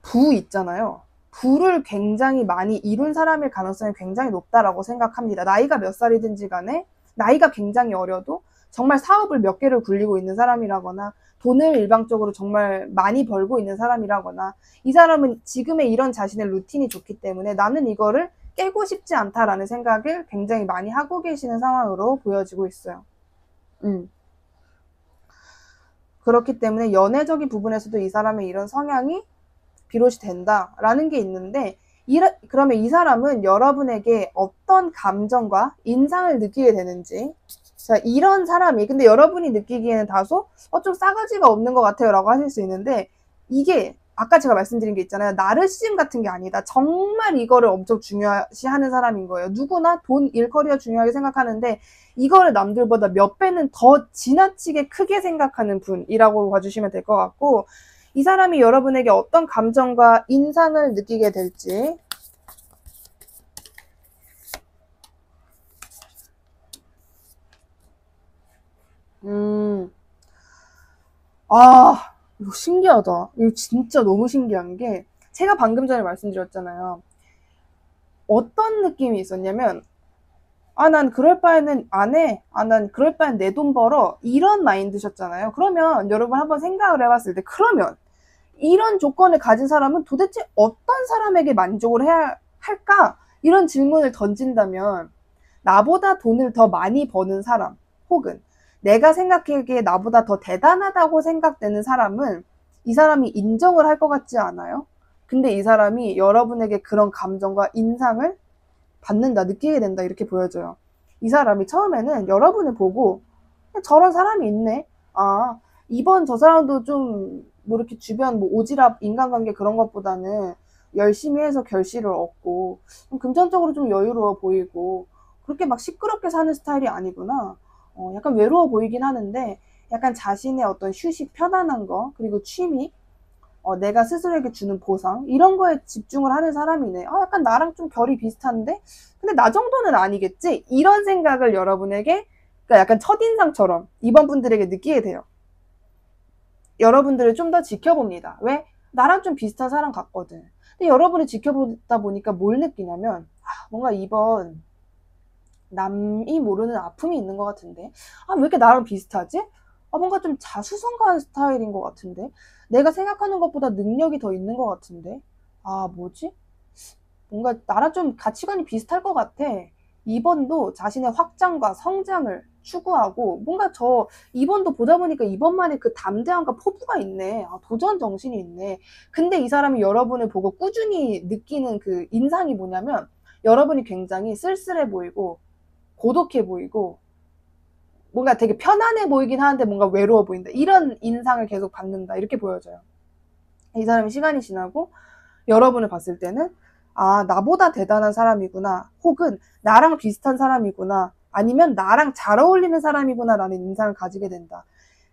A: 부 있잖아요. 부를 굉장히 많이 이룬 사람일 가능성이 굉장히 높다라고 생각합니다. 나이가 몇 살이든지 간에, 나이가 굉장히 어려도 정말 사업을 몇 개를 굴리고 있는 사람이라거나 돈을 일방적으로 정말 많이 벌고 있는 사람이라거나, 이 사람은 지금의 이런 자신의 루틴이 좋기 때문에 나는 이거를 깨고 싶지 않다라는 생각을 굉장히 많이 하고 계시는 상황으로 보여지고 있어요. 그렇기 때문에 연애적인 부분에서도 이 사람의 이런 성향이 비롯이 된다라는 게 있는데, 그러면 이 사람은 여러분에게 어떤 감정과 인상을 느끼게 되는지, 자, 이런 사람이, 근데 여러분이 느끼기에는 다소 좀 싸가지가 없는 것 같아요 라고 하실 수 있는데, 이게 아까 제가 말씀드린 게 있잖아요. 나르시즘 같은 게 아니다. 정말 이거를 엄청 중요시하는 사람인 거예요. 누구나 돈, 일, 커리어 중요하게 생각하는데 이거를 남들보다 몇 배는 더 지나치게 크게 생각하는 분이라고 봐주시면 될 것 같고, 이 사람이 여러분에게 어떤 감정과 인상을 느끼게 될지, 이거 신기하다. 이거 진짜 너무 신기한 게, 제가 방금 전에 말씀드렸잖아요. 어떤 느낌이 있었냐면, 난 그럴 바에는 안 해. 난 그럴 바엔 내 돈 벌어. 이런 마인드셨잖아요. 그러면 여러분 한번 생각을 해봤을 때, 그러면 이런 조건을 가진 사람은 도대체 어떤 사람에게 만족을 해야 할까? 이런 질문을 던진다면, 나보다 돈을 더 많이 버는 사람, 혹은 내가 생각하기에 나보다 더 대단하다고 생각되는 사람은 이 사람이 인정을 할 것 같지 않아요? 근데 이 사람이 여러분에게 그런 감정과 인상을 받는다, 느끼게 된다, 이렇게 보여져요. 이 사람이 처음에는 여러분을 보고 저런 사람이 있네. 이번 저 사람도 좀 뭐 이렇게 주변 뭐 오지랖 인간관계 그런 것보다는 열심히 해서 결실을 얻고 금전적으로 좀 여유로워 보이고 그렇게 막 시끄럽게 사는 스타일이 아니구나. 약간 외로워 보이긴 하는데 약간 자신의 어떤 휴식, 편안한 거, 그리고 취미, 내가 스스로에게 주는 보상, 이런 거에 집중을 하는 사람이네. 약간 나랑 좀 결이 비슷한데? 근데 나 정도는 아니겠지? 이런 생각을 여러분에게, 그러니까 약간 첫인상처럼 이번 분들에게 느끼게 돼요. 여러분들을 좀 더 지켜봅니다. 왜? 나랑 좀 비슷한 사람 같거든. 근데 여러분을 지켜보다 보니까 뭘 느끼냐면, 뭔가 이번 남이 모르는 아픔이 있는 것 같은데, 왜 이렇게 나랑 비슷하지? 뭔가 좀 자수성가한 스타일인 것 같은데, 내가 생각하는 것보다 능력이 더 있는 것 같은데, 뭐지? 뭔가 나랑 좀 가치관이 비슷할 것 같아. 이번도 자신의 확장과 성장을 추구하고, 뭔가 이번도 보다 보니까 이번만에 그 담대함과 포부가 있네. 도전 정신이 있네. 근데 이 사람이 여러분을 보고 꾸준히 느끼는 그 인상이 뭐냐면, 여러분이 굉장히 쓸쓸해 보이고, 고독해 보이고, 뭔가 되게 편안해 보이긴 하는데 뭔가 외로워 보인다. 이런 인상을 계속 받는다. 이렇게 보여져요. 이 사람이 시간이 지나고 여러분을 봤을 때는 나보다 대단한 사람이구나. 혹은 나랑 비슷한 사람이구나. 아니면 나랑 잘 어울리는 사람이구나 라는 인상을 가지게 된다.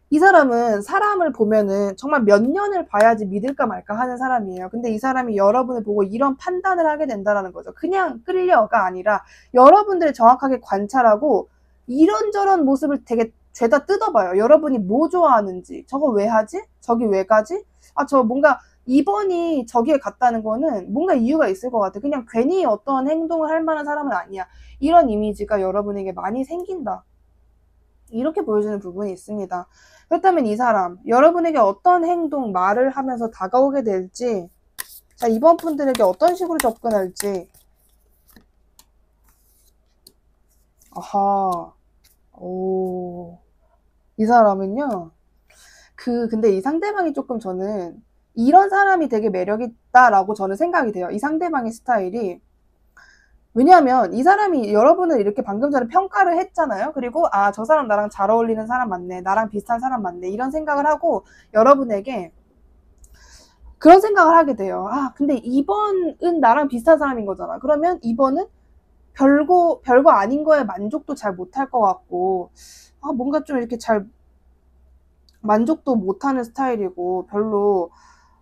A: 이 사람은 사람을 보면은 정말 몇 년을 봐야지 믿을까 말까 하는 사람이에요. 근데 이 사람이 여러분을 보고 이런 판단을 하게 된다는 거죠. 그냥 끌려가 아니라 여러분들을 정확하게 관찰하고 이런저런 모습을 되게 죄다 뜯어봐요. 여러분이 뭐 좋아하는지, 저거 왜 하지? 저기 왜 가지? 저 뭔가 이번이 저기에 갔다는 거는 뭔가 이유가 있을 것 같아. 그냥 괜히 어떤 행동을 할 만한 사람은 아니야. 이런 이미지가 여러분에게 많이 생긴다. 이렇게 보여주는 부분이 있습니다. 그렇다면 이 사람, 여러분에게 어떤 행동, 말을 하면서 다가오게 될지, 자, 이번 분들에게 어떤 식으로 접근할지. 이 사람은요, 근데 이 상대방이 조금 저는 이런 사람이 되게 매력있다라고 저는 생각이 돼요. 이 상대방의 스타일이. 왜냐하면 이 사람이 여러분을 이렇게 방금 전에 평가를 했잖아요. 그리고 저 사람 나랑 잘 어울리는 사람 맞네. 나랑 비슷한 사람 맞네. 이런 생각을 하고 여러분에게 그런 생각을 하게 돼요. 근데 이번은 나랑 비슷한 사람인 거잖아. 그러면 이번은 별거 아닌 거에 만족도 잘 못할 것 같고, 뭔가 좀 이렇게 잘 만족도 못하는 스타일이고, 별로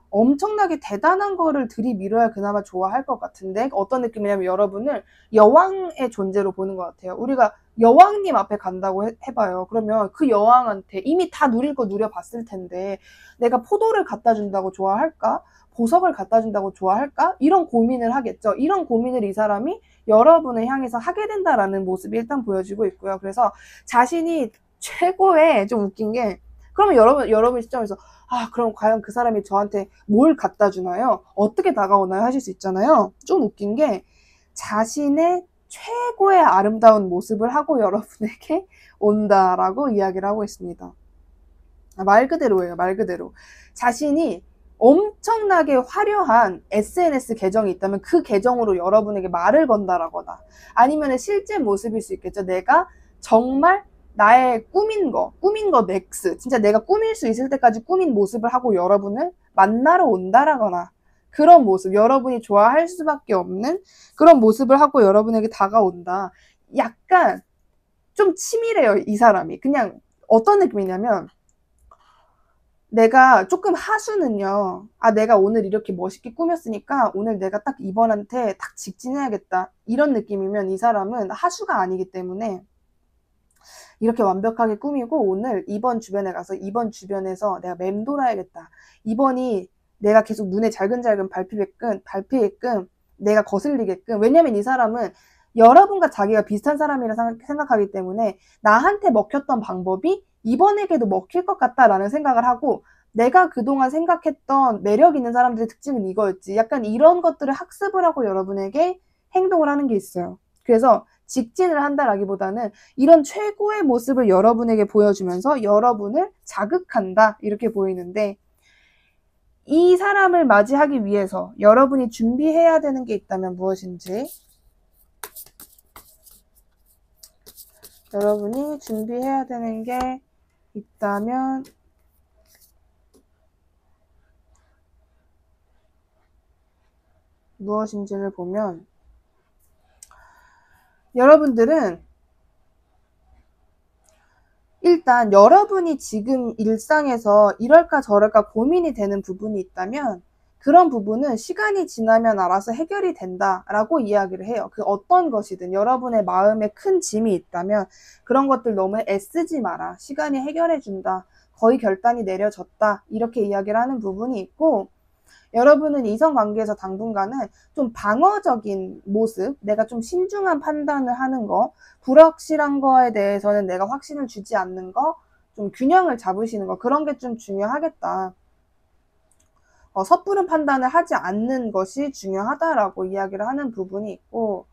A: 엄청나게 대단한 거를 들이밀어야 그나마 좋아할 것 같은데, 어떤 느낌이냐면 여러분을 여왕의 존재로 보는 것 같아요. 우리가 여왕님 앞에 간다고 해봐요. 그러면 그 여왕한테 이미 다 누릴 거 누려봤을 텐데 내가 포도를 갖다 준다고 좋아할까? 보석을 갖다 준다고 좋아할까? 이런 고민을 하겠죠. 이런 고민을 이 사람이 여러분을 향해서 하게 된다라는 모습이 일단 보여지고 있고요. 그래서 자신이 최고의, 좀 웃긴 게, 그러면 여러분 시점에서 그럼 과연 그 사람이 저한테 뭘 갖다 주나요? 어떻게 다가오나요? 하실 수 있잖아요. 좀 웃긴 게, 자신의 최고의 아름다운 모습을 하고 여러분에게 온다라고 이야기를 하고 있습니다. 말 그대로예요. 말 그대로. 자신이 엄청나게 화려한 SNS 계정이 있다면 그 계정으로 여러분에게 말을 건다라거나 아니면 실제 모습일 수 있겠죠. 내가 정말 나의 꾸민 거 맥스, 진짜 내가 꾸밀 수 있을 때까지 꾸민 모습을 하고 여러분을 만나러 온다라거나 그런 모습, 여러분이 좋아할 수밖에 없는 그런 모습을 하고 여러분에게 다가온다. 약간 좀 치밀해요, 이 사람이. 그냥 어떤 느낌이냐면 내가 조금 하수는요, 내가 오늘 이렇게 멋있게 꾸몄으니까 오늘 내가 딱 이번한테 딱 직진해야겠다. 이런 느낌이면 이 사람은 하수가 아니기 때문에 이렇게 완벽하게 꾸미고 오늘 이번 주변에 가서 이번 주변에서 내가 맴돌아야겠다. 이번이 내가 계속 눈에 잘근잘근 밟히게끔 내가 거슬리게끔. 왜냐면 이 사람은 여러분과 자기가 비슷한 사람이라 생각하기 때문에 나한테 먹혔던 방법이 이번에게도 먹힐 것 같다라는 생각을 하고 내가 그동안 생각했던 매력 있는 사람들의 특징은 이거였지. 약간 이런 것들을 학습을 하고 여러분에게 행동을 하는 게 있어요. 그래서 직진을 한다라기보다는 이런 최고의 모습을 여러분에게 보여주면서 여러분을 자극한다 이렇게 보이는데 이 사람을 맞이하기 위해서 여러분이 준비해야 되는 게 있다면 무엇인지 여러분이 준비해야 되는 게 있다면 무엇인지를 보면 여러분들은 일단 여러분이 지금 일상에서 이럴까 저럴까 고민이 되는 부분이 있다면 그런 부분은 시간이 지나면 알아서 해결이 된다라고 이야기를 해요. 그 어떤 것이든 여러분의 마음에 큰 짐이 있다면 그런 것들 너무 애쓰지 마라. 시간이 해결해 준다. 거의 결단이 내려졌다. 이렇게 이야기를 하는 부분이 있고 여러분은 이성관계에서 당분간은 좀 방어적인 모습, 내가 좀 신중한 판단을 하는 거, 불확실한 거에 대해서는 내가 확신을 주지 않는 거, 좀 균형을 잡으시는 거, 그런 게 좀 중요하겠다. 섣부른 판단을 하지 않는 것이 중요하다라고 이야기를 하는 부분이 있고,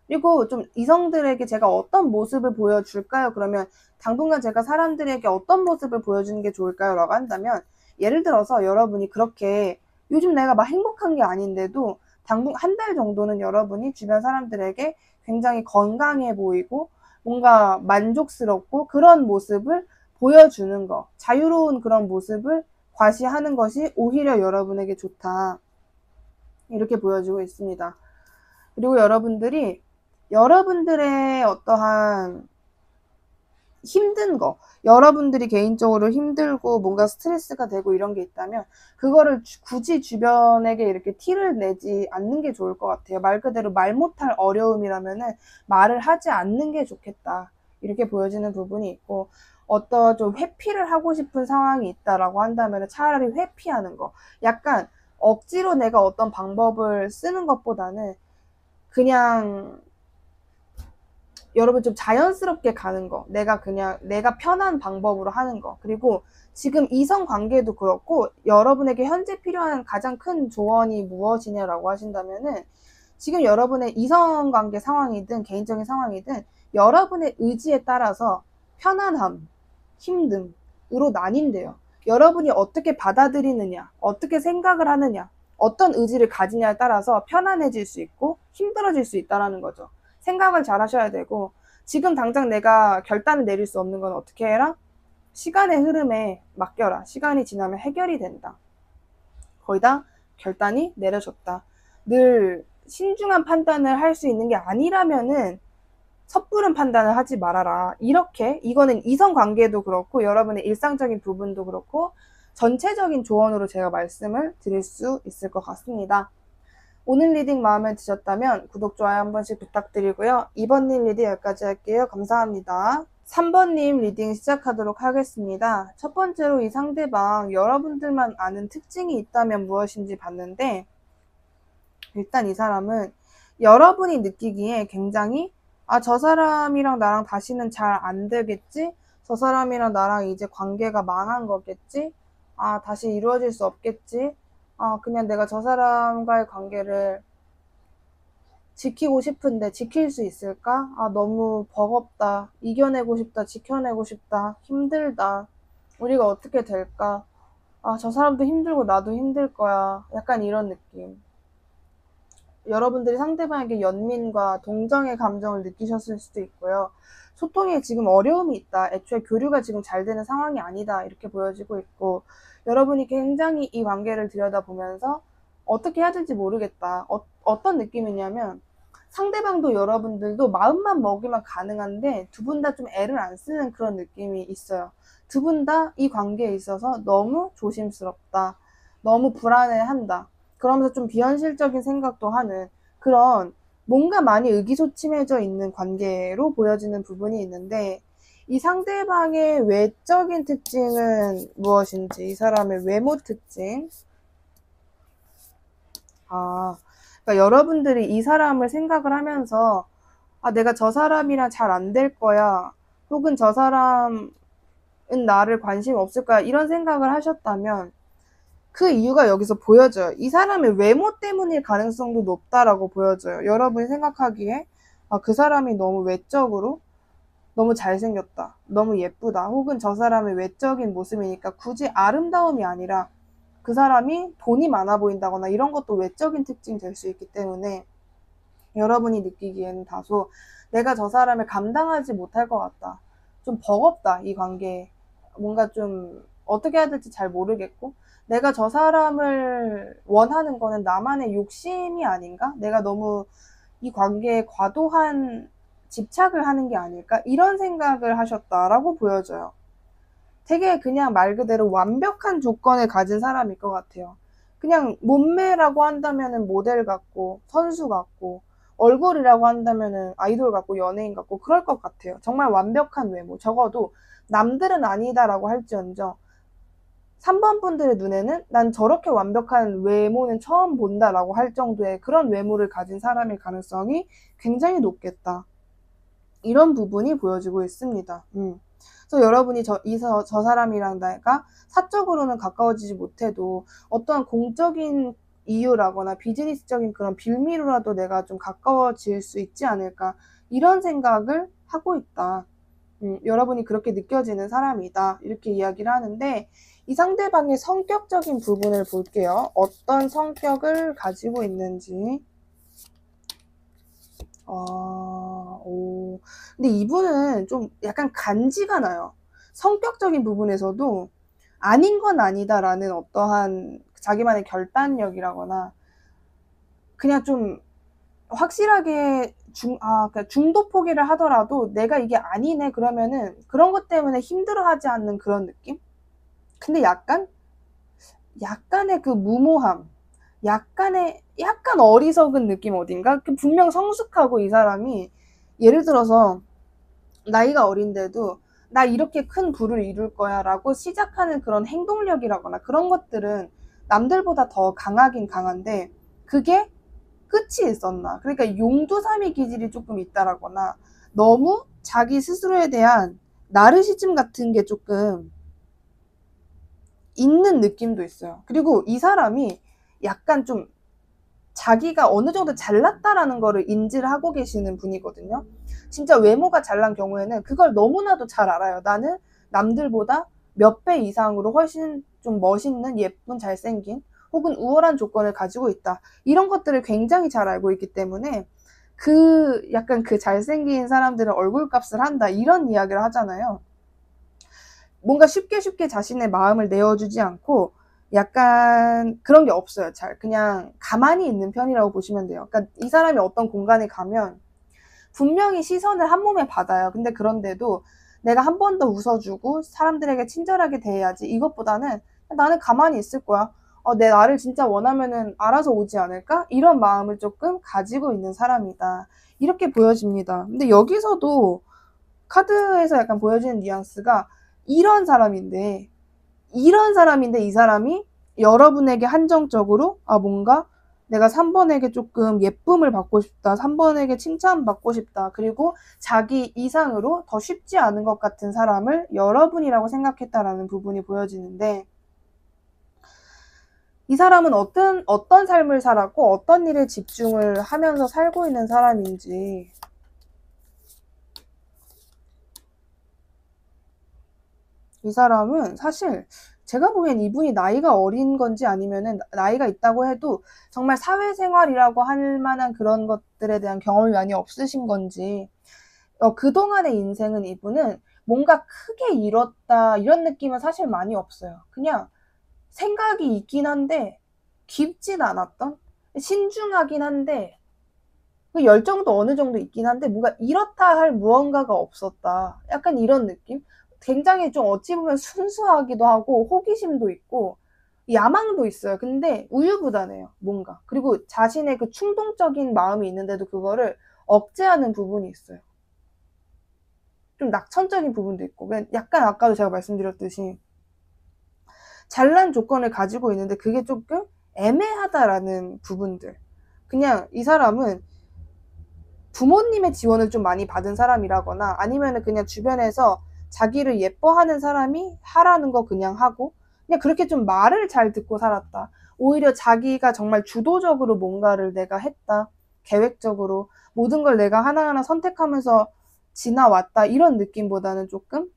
A: 그리고 좀 이성들에게 제가 어떤 모습을 보여줄까요? 그러면 당분간 제가 사람들에게 어떤 모습을 보여주는 게 좋을까요? 라고 한다면 예를 들어서 여러분이 그렇게 요즘 내가 막 행복한 게 아닌데도 당분 한 달 정도는 여러분이 주변 사람들에게 굉장히 건강해 보이고 뭔가 만족스럽고 그런 모습을 보여주는 거, 자유로운 그런 모습을 과시하는 것이 오히려 여러분에게 좋다. 이렇게 보여주고 있습니다. 그리고 여러분들의 어떠한 힘든 거, 여러분들이 개인적으로 힘들고 뭔가 스트레스가 되고 이런 게 있다면 그거를 굳이 주변에게 이렇게 티를 내지 않는 게 좋을 것 같아요. 말 그대로 말 못할 어려움이라면은 말을 하지 않는 게 좋겠다. 이렇게 보여지는 부분이 있고 어떤 좀 회피를 하고 싶은 상황이 있다라고 한다면 차라리 회피하는 거. 약간 억지로 내가 어떤 방법을 쓰는 것보다는 그냥 여러분 좀 자연스럽게 가는 거, 내가 편한 방법으로 하는 거. 그리고 지금 이성 관계도 그렇고 여러분에게 현재 필요한 가장 큰 조언이 무엇이냐라고 하신다면은 지금 여러분의 이성 관계 상황이든 개인적인 상황이든 여러분의 의지에 따라서 편안함, 힘듦으로 나뉜대요. 여러분이 어떻게 받아들이느냐, 어떻게 생각을 하느냐, 어떤 의지를 가지냐에 따라서 편안해질 수 있고 힘들어질 수 있다는 거죠. 생각을 잘 하셔야 되고 지금 당장 내가 결단을 내릴 수 없는 건 어떻게 해라? 시간의 흐름에 맡겨라. 시간이 지나면 해결이 된다. 거의 다 결단이 내려졌다. 늘 신중한 판단을 할 수 있는 게 아니라면은 섣부른 판단을 하지 말아라. 이렇게 이거는 이성관계도 그렇고 여러분의 일상적인 부분도 그렇고 전체적인 조언으로 제가 말씀을 드릴 수 있을 것 같습니다. 오늘 리딩 마음에 드셨다면 구독, 좋아요 한 번씩 부탁드리고요. 2번님 리딩 여기까지 할게요. 감사합니다. 3번님 리딩 시작하도록 하겠습니다. 첫 번째로 이 상대방 여러분들만 아는 특징이 있다면 무엇인지 봤는데 일단 이 사람은 여러분이 느끼기에 굉장히 저 사람이랑 나랑 다시는 잘 안 되겠지? 저 사람이랑 나랑 이제 관계가 망한 거겠지? 다시 이루어질 수 없겠지? 그냥 내가 저 사람과의 관계를 지키고 싶은데 지킬 수 있을까? 아, 너무 버겁다. 이겨내고 싶다. 지켜내고 싶다. 힘들다. 우리가 어떻게 될까? 아, 저 사람도 힘들고 나도 힘들 거야. 약간 이런 느낌. 여러분들이 상대방에게 연민과 동정의 감정을 느끼셨을 수도 있고요. 소통에 지금 어려움이 있다. 애초에 교류가 지금 잘 되는 상황이 아니다. 이렇게 보여지고 있고, 여러분이 굉장히 이 관계를 들여다보면서 어떻게 해야 될지 모르겠다. 어떤 느낌이냐면, 상대방도 여러분들도 마음만 먹이면 가능한데 두 분 다 좀 애를 안 쓰는 그런 느낌이 있어요. 두 분 다 이 관계에 있어서 너무 조심스럽다. 너무 불안해한다. 그러면서 좀 비현실적인 생각도 하는 그런 뭔가 많이 의기소침해져 있는 관계로 보여지는 부분이 있는데, 이 상대방의 외적인 특징은 무엇인지, 이 사람의 외모 특징. 그러니까 여러분들이 이 사람을 생각을 하면서 아, 내가 저 사람이랑 잘 안 될 거야. 혹은 저 사람은 나를 관심 없을 거야. 이런 생각을 하셨다면 그 이유가 여기서 보여져요. 이 사람의 외모 때문일 가능성도 높다라고 보여져요. 여러분이 생각하기에 아, 그 사람이 너무 외적으로 너무 잘생겼다. 너무 예쁘다. 혹은 저 사람의 외적인 모습이니까 굳이 아름다움이 아니라 그 사람이 돈이 많아 보인다거나 이런 것도 외적인 특징이 될 수 있기 때문에 여러분이 느끼기에는 다소 내가 저 사람을 감당하지 못할 것 같다. 좀 버겁다, 이 관계. 뭔가 좀 어떻게 해야 될지 잘 모르겠고, 내가 저 사람을 원하는 거는 나만의 욕심이 아닌가? 내가 너무 이 관계에 과도한 집착을 하는 게 아닐까? 이런 생각을 하셨다라고 보여져요. 되게 그냥 말 그대로 완벽한 조건을 가진 사람일 것 같아요. 그냥 몸매라고 한다면은 모델 같고 선수 같고, 얼굴이라고 한다면은 아이돌 같고 연예인 같고 그럴 것 같아요. 정말 완벽한 외모. 적어도 남들은 아니다라고 할지언정 3번 분들의 눈에는 난 저렇게 완벽한 외모는 처음 본다라고 할 정도의 그런 외모를 가진 사람일 가능성이 굉장히 높겠다. 이런 부분이 보여지고 있습니다. 그래서 여러분이 저 사람이랑 내가 사적으로는 가까워지지 못해도 어떠한 공적인 이유라거나 비즈니스적인 그런 빌미로라도 내가 좀 가까워질 수 있지 않을까, 이런 생각을 하고 있다. 여러분이 그렇게 느껴지는 사람이다. 이렇게 이야기를 하는데, 이 상대방의 성격적인 부분을 볼게요. 어떤 성격을 가지고 있는지. 근데 이분은 좀 약간 간지가 나요. 성격적인 부분에서도 아닌 건 아니다라는 어떠한 자기만의 결단력이라거나, 그냥 좀 확실하게 그러니까 중도 포기를 하더라도 내가 이게 아니네 그러면은 그런 것 때문에 힘들어하지 않는 그런 느낌? 근데 약간의 그 무모함, 약간 어리석은 느낌 어딘가? 분명 성숙하고 이 사람이 예를 들어서 나이가 어린데도 나 이렇게 큰 부를 이룰 거야 라고 시작하는 그런 행동력이라거나 그런 것들은 남들보다 더 강하긴 강한데, 그게 끝이 있었나? 그러니까 용두사미 기질이 조금 있다라거나 너무 자기 스스로에 대한 나르시즘 같은 게 조금 있는 느낌도 있어요. 그리고 이 사람이 약간 좀 자기가 어느 정도 잘났다라는 거를 인지를 하고 계시는 분이거든요. 진짜 외모가 잘난 경우에는 그걸 너무나도 잘 알아요. 나는 남들보다 몇 배 이상으로 훨씬 좀 멋있는, 예쁜, 잘생긴 혹은 우월한 조건을 가지고 있다. 이런 것들을 굉장히 잘 알고 있기 때문에 약간 그 잘생긴 사람들은 얼굴값을 한다, 이런 이야기를 하잖아요. 뭔가 쉽게 자신의 마음을 내어주지 않고 약간 그런 게 없어요. 그냥 가만히 있는 편이라고 보시면 돼요. 그러니까 이 사람이 어떤 공간에 가면 분명히 시선을 한 몸에 받아요. 근데 그런데도 내가 한 번 더 웃어주고 사람들에게 친절하게 대해야지, 이것보다는 나는 가만히 있을 거야. 나를 진짜 원하면은 알아서 오지 않을까? 이런 마음을 조금 가지고 있는 사람이다. 이렇게 보여집니다. 근데 여기서도 카드에서 약간 보여지는 뉘앙스가 이런 사람인데 이 사람이 여러분에게 한정적으로 뭔가 내가 3번에게 조금 예쁨을 받고 싶다, 3번에게 칭찬받고 싶다, 그리고 자기 이상으로 더 쉽지 않은 것 같은 사람을 여러분이라고 생각했다라는 부분이 보여지는데, 이 사람은 어떤 삶을 살았고 어떤 일에 집중을 하면서 살고 있는 사람인지. 이 사람은 사실 제가 보기엔 이분이 나이가 어린 건지 아니면은 나이가 있다고 해도 정말 사회생활이라고 할 만한 그런 것들에 대한 경험이 많이 없으신 건지, 그동안의 인생은 이분은 뭔가 크게 잃었다 이런 느낌은 사실 많이 없어요. 그냥 생각이 있긴 한데 깊진 않았던, 신중하긴 한데 그 열정도 어느 정도 있긴 한데 뭔가 이렇다 할 무언가가 없었다, 약간 이런 느낌. 굉장히 좀 어찌 보면 순수하기도 하고 호기심도 있고 야망도 있어요. 근데 우유부단해요, 뭔가. 그리고 자신의 그 충동적인 마음이 있는데도 그거를 억제하는 부분이 있어요. 좀 낙천적인 부분도 있고, 약간 아까도 제가 말씀드렸듯이 잘난 조건을 가지고 있는데 그게 조금 애매하다라는 부분들. 그냥 이 사람은 부모님의 지원을 좀 많이 받은 사람이라거나 아니면은 그냥 주변에서 자기를 예뻐하는 사람이 하라는 거 그냥 하고 그냥 그렇게 좀 말을 잘 듣고 살았다. 오히려 자기가 정말 주도적으로 뭔가를 내가 했다, 계획적으로 모든 걸 내가 하나하나 선택하면서 지나왔다, 이런 느낌보다는 조금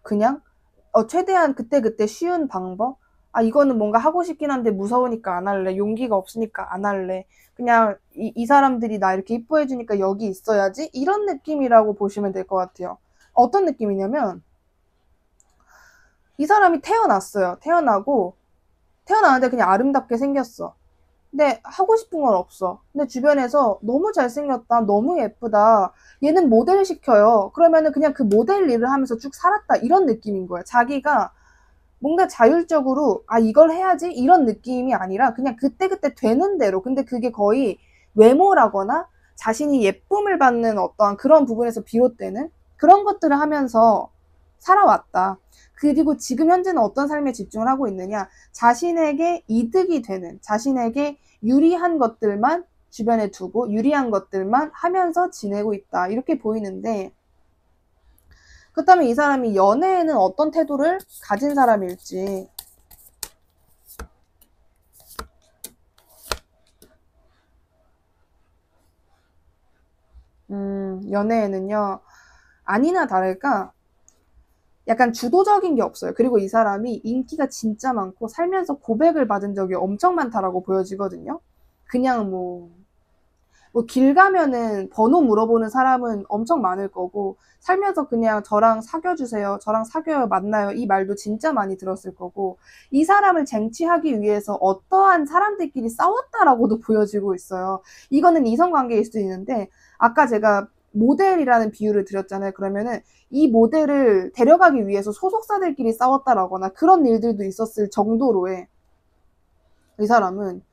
A: 그냥 최대한 그때그때 쉬운 방법? 이거는 뭔가 하고 싶긴 한데 무서우니까 안 할래. 용기가 없으니까 안 할래. 그냥 이 사람들이 나 이렇게 이뻐해 주니까 여기 있어야지. 이런 느낌이라고 보시면 될 것 같아요. 어떤 느낌이냐면 이 사람이 태어났어요. 태어나는데 그냥 아름답게 생겼어. 근데 하고 싶은 건 없어. 근데 주변에서 너무 잘생겼다, 너무 예쁘다, 얘는 모델 시켜요. 그러면은 그냥 그 모델 일을 하면서 쭉 살았다, 이런 느낌인 거야. 자기가 뭔가 자율적으로 이걸 해야지 이런 느낌이 아니라 그냥 그때그때 되는 대로. 근데 그게 거의 외모라거나 자신이 예쁨을 받는 어떠한 그런 부분에서 비롯되는 그런 것들을 하면서 살아왔다. 그리고 지금 현재는 어떤 삶에 집중을 하고 있느냐, 자신에게 이득이 되는, 자신에게 유리한 것들만 주변에 두고 유리한 것들만 하면서 지내고 있다, 이렇게 보이는데, 그렇다면 이 사람이 연애에는 어떤 태도를 가진 사람일지. 연애에는요, 아니나 다를까 약간 주도적인 게 없어요. 그리고 이 사람이 인기가 진짜 많고 살면서 고백을 받은 적이 엄청 많다라고 보여지거든요. 그냥 길 가면은 번호 물어보는 사람은 엄청 많을 거고, 살면서 그냥 저랑 사귀어주세요, 저랑 사귀어요, 만나요, 이 말도 진짜 많이 들었을 거고, 이 사람을 쟁취하기 위해서 어떠한 사람들끼리 싸웠다라고도 보여지고 있어요. 이거는 이성관계일 수도 있는데, 아까 제가 모델이라는 비유를 드렸잖아요. 그러면은 이 모델을 데려가기 위해서 소속사들끼리 싸웠다라거나 그런 일들도 있었을 정도로의, 이 사람은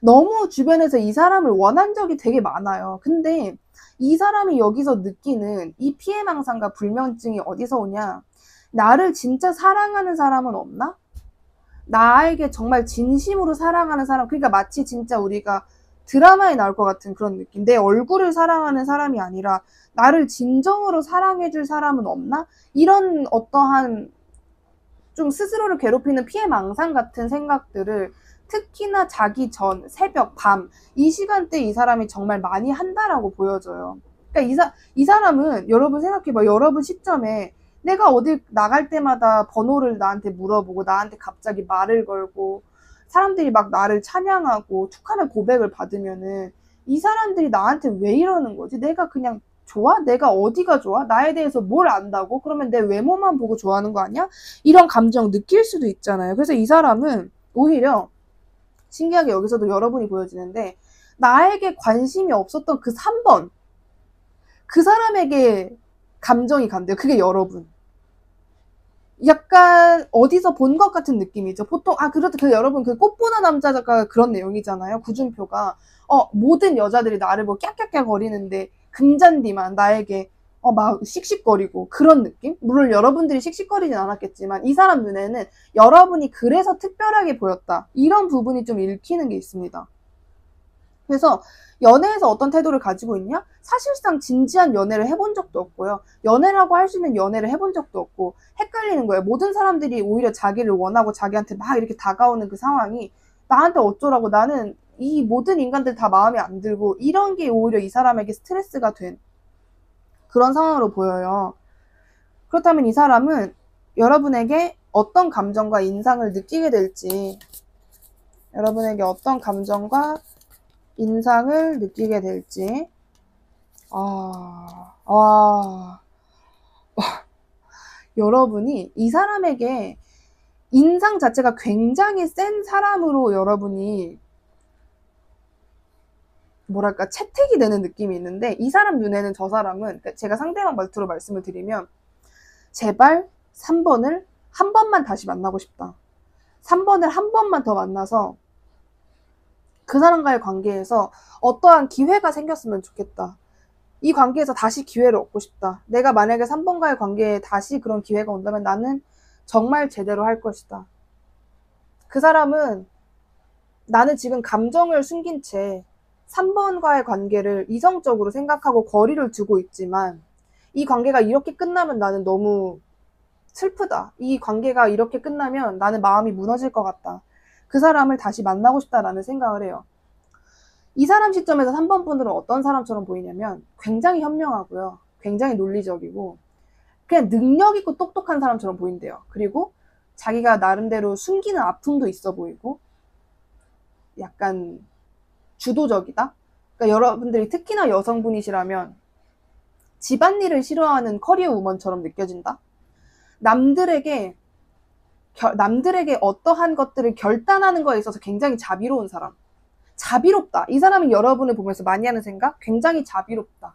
A: 너무 주변에서 이 사람을 원한 적이 되게 많아요. 근데 이 사람이 여기서 느끼는 이 피해망상과 불면증이 어디서 오냐, 나를 진짜 사랑하는 사람은 없나? 나에게 정말 진심으로 사랑하는 사람, 그러니까 마치 진짜 우리가 드라마에 나올 것 같은 그런 느낌. 내 얼굴을 사랑하는 사람이 아니라 나를 진정으로 사랑해줄 사람은 없나? 이런 어떠한 좀 스스로를 괴롭히는 피해망상 같은 생각들을 특히나 자기 전, 새벽, 밤, 이 시간대 이 사람이 정말 많이 한다라고 보여져요. 그러니까 이 사람은, 여러분 생각해봐. 여러분 시점에 내가 어딜 나갈 때마다 번호를 나한테 물어보고 나한테 갑자기 말을 걸고 사람들이 막 나를 찬양하고 축하의 고백을 받으면은 이 사람들이 나한테 왜 이러는 거지? 내가 그냥 좋아? 내가 어디가 좋아? 나에 대해서 뭘 안다고? 그러면 내 외모만 보고 좋아하는 거 아니야? 이런 감정 느낄 수도 있잖아요. 그래서 이 사람은 오히려 신기하게 여기서도 여러분이 보여지는데, 나에게 관심이 없었던 그 3번, 그 사람에게 감정이 간대요. 그게 여러분. 약간 어디서 본 것 같은 느낌이죠. 보통 그렇다, 여러분 그 꽃보다 남자가 그런 내용이잖아요. 구준표가 모든 여자들이 나를 보고 깍깍깍 거리는데 금잔디만 나에게 막 씩씩거리고 그런 느낌? 물론 여러분들이 씩씩거리진 않았겠지만 이 사람 눈에는 여러분이 그래서 특별하게 보였다, 이런 부분이 좀 읽히는 게 있습니다. 그래서 연애에서 어떤 태도를 가지고 있냐? 사실상 진지한 연애를 해본 적도 없고요. 연애라고 할 수 있는 연애를 해본 적도 없고 헷갈리는 거예요. 모든 사람들이 오히려 자기를 원하고 자기한테 막 이렇게 다가오는 그 상황이 나한테 어쩌라고, 나는 이 모든 인간들 다 마음에 안 들고, 이런 게 오히려 이 사람에게 스트레스가 된 그런 상황으로 보여요. 그렇다면 이 사람은 여러분에게 어떤 감정과 인상을 느끼게 될지, 여러분에게 어떤 감정과 인상을 느끼게 될지, 여러분이 이 사람에게 인상 자체가 굉장히 센 사람으로 여러분이 뭐랄까 채택이 되는 느낌이 있는데, 이 사람 눈에는 저 사람은, 제가 상대방 말투로 말씀을 드리면, 제발 3번을 한 번만 다시 만나고 싶다. 3번을 한 번만 더 만나서 그 사람과의 관계에서 어떠한 기회가 생겼으면 좋겠다. 이 관계에서 다시 기회를 얻고 싶다. 내가 만약에 3번과의 관계에 다시 그런 기회가 온다면 나는 정말 제대로 할 것이다. 그 사람은 나는 지금 감정을 숨긴 채 3번과의 관계를 이성적으로 생각하고 거리를 두고 있지만, 이 관계가 이렇게 끝나면 나는 너무 슬프다. 이 관계가 이렇게 끝나면 나는 마음이 무너질 것 같다. 그 사람을 다시 만나고 싶다라는 생각을 해요. 이 사람 시점에서 3번 분들은 어떤 사람처럼 보이냐면 굉장히 현명하고요. 굉장히 논리적이고 그냥 능력 있고 똑똑한 사람처럼 보인대요. 그리고 자기가 나름대로 숨기는 아픔도 있어 보이고 약간 주도적이다. 그러니까 여러분들이 특히나 여성분이시라면 집안일을 싫어하는 커리어 우먼처럼 느껴진다. 남들에게 어떠한 것들을 결단하는 거에 있어서 굉장히 자비로운 사람. 자비롭다. 이 사람이 여러분을 보면서 많이 하는 생각? 굉장히 자비롭다.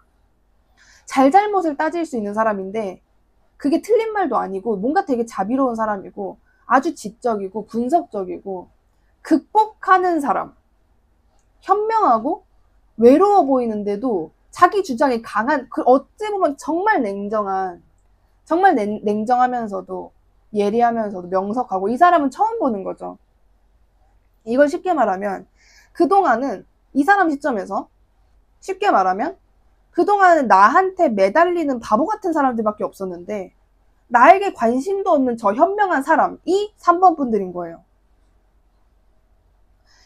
A: 잘잘못을 따질 수 있는 사람인데 그게 틀린 말도 아니고 뭔가 되게 자비로운 사람이고 아주 지적이고 분석적이고 극복하는 사람. 현명하고 외로워 보이는데도 자기 주장이 강한, 어찌 보면 정말 냉정하면서도 예리하면서도 명석하고, 이 사람은 처음 보는 거죠. 이걸 쉽게 말하면 그동안은 이 사람 시점에서 쉽게 말하면 그동안은 나한테 매달리는 바보 같은 사람들밖에 없었는데 나에게 관심도 없는 저 현명한 사람이 3번 분들인 거예요.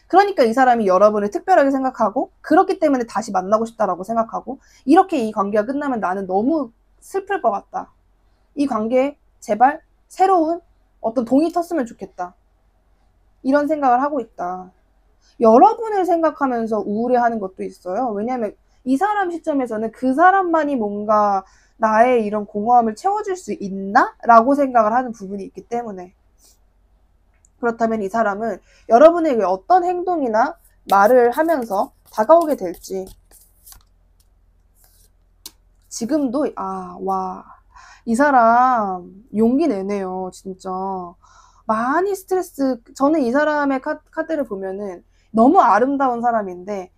A: 그러니까 이 사람이 여러분을 특별하게 생각하고 그렇기 때문에 다시 만나고 싶다라고 생각하고, 이렇게 이 관계가 끝나면 나는 너무 슬플 것 같다. 이 관계에 제발 새로운 어떤 동이 텄으면 좋겠다. 이런 생각을 하고 있다. 여러분을 생각하면서 우울해하는 것도 있어요. 왜냐하면 이 사람 시점에서는 그 사람만이 뭔가 나의 이런 공허함을 채워줄 수 있나? 라고 생각을 하는 부분이 있기 때문에. 그렇다면 이 사람은 여러분에게 어떤 행동이나 말을 하면서 다가오게 될지. 지금도 이 사람 용기 내네요. 진짜 많이 스트레스. 저는 이 사람의 카드를 보면은 너무 아름다운 사람인데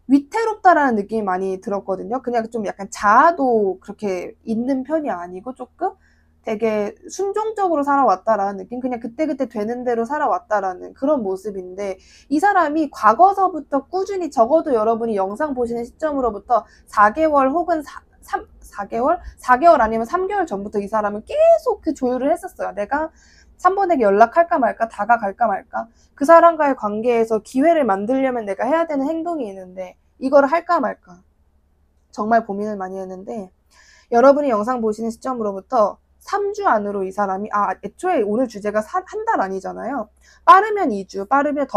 A: 위태롭다라는 느낌이 많이 들었거든요. 그냥 좀 약간 자아도 그렇게 있는 편이 아니고 조금 되게 순종적으로 살아왔다라는 느낌, 그냥 그때그때 되는 대로 살아왔다라는 그런 모습인데, 이 사람이 과거서부터 꾸준히, 적어도 여러분이 영상 보시는 시점으로부터 4개월 혹은 4개월 아니면 3개월 전부터 이 사람은 계속 그 조율을 했었어요. 내가 3번에게 연락할까 말까, 다가갈까 말까, 그 사람과의 관계에서 기회를 만들려면 내가 해야 되는 행동이 있는데 이거를 할까 말까 정말 고민을 많이 했는데, 여러분이 영상 보시는 시점으로부터 3주 안으로 이 사람이, 애초에 오늘 주제가 한 달 아니잖아요. 빠르면 2주, 빠르면